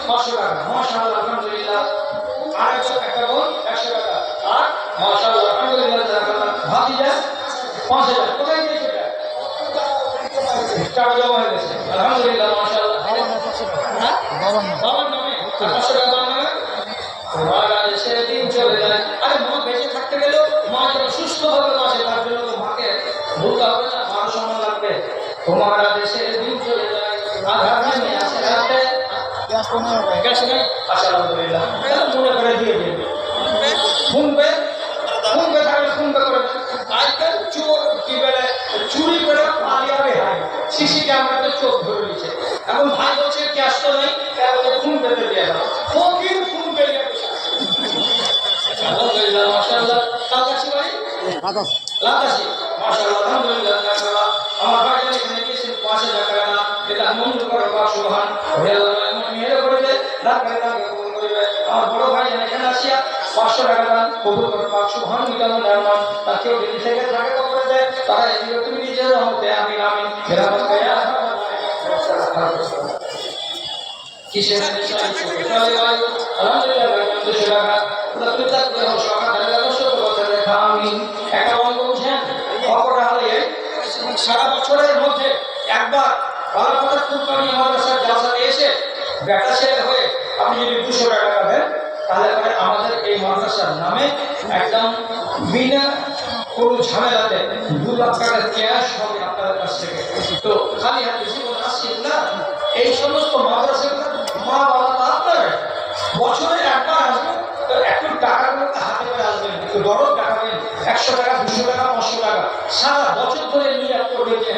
500 টাকা মাশাআল্লাহ আলহামদুলিল্লাহ। আর একটা বোন 100 টাকা। আর মাশাআল্লাহ আলহামদুলিল্লাহ জাযাকাল্লাহ। ভাতিজা 5000। কোথায় গিয়েছে এটা? টাকা জমা হয়ে গেছে। আলহামদুলিল্লাহ মাশাআল্লাহ। বাবার নামে 500 টাকা বাবার নামে। মারা এসে দিন চলে যায়। আরে মা বেঁচে থাকতে গেলেও মা যেন সুস্থভাবে বাঁচে, তার জন্য তো মাকে ভুলতে হবে না, মার সম্মান লাগবে। তোমার দেশে দিন চলে যায়, আধার নেমে আসে রাতে। গ্যাস নেই? আচ্ছা আলহামদুলিল্লাহ। মনে করে দিয়ে দেবে। শুনবে থাকলে শুনবে করে। আজকাল চোর কি বলে চুরি করে পালিয়ে হয়, সিসি ক্যামেরাতে চোখ ধরে নিচ্ছে। এখন ভাই বলছে ক্যাশ তো নেই, ফোন পেতে দিয়ে দাও। ফকির ফোন পেয়ে আলহামদুলিল্লাহ মাশাআল্লাহ। লাদাসি বাড়ি? লাদাসি মাশাআল্লাহ আলহামদুলিল্লাহ জাযাকাল্লাহ। আমার ভাই জানি এখানে গিয়েছেন 5000 টাকা না, এটা মঞ্জুর করে বা সুবহান মেরে করে দে, রাত করে তাকে কবুল করবে। আমার বড় ভাই জানি এখানে আসিয়া 500 টাকা দান কবুল করে বা সুবহান নিলাম নাম। তার কেউ যদি থেকে থাকে করে দেয়, তারা এই তুমি নিজের রহমতে আমিন আমিন। মেরামত কয়া কিসের বিষয় চলে ভাই? আলহামদুলিল্লাহ 200 টাকা। তুমি তাকে সকাল থেকে সত্য কথা দেখা আমিন। একটা অঙ্ক বুঝেন, অঙ্কটা হলে সারা বছরের মধ্যে একবার বালাপথের কুরবানি মাদ্রাসার জালসাতে এসে বেটা ছেলে হয়ে আপনি যদি 200 টাকা দেন, তাহলে পরে আমাদের এই মাদ্রাসার নামে একদম বিনা কোনো ঝামেলাতে 2 লাখ টাকা ক্যাশ হবে আপনাদের কাছ থেকে। তো খালি হাতে জীবন আসছেন না, এই সমস্ত মাদ্রাসাগুলো মা বাবা আপনারা বছরে একবার আসবেন, তো একটু টাকাগুলোকে হাতে করে আসবেন, একটু দরদ দেখাবেন। 100 টাকা 200 টাকা 500 টাকা সারা বছর ধরে নিয়ে করবেন যে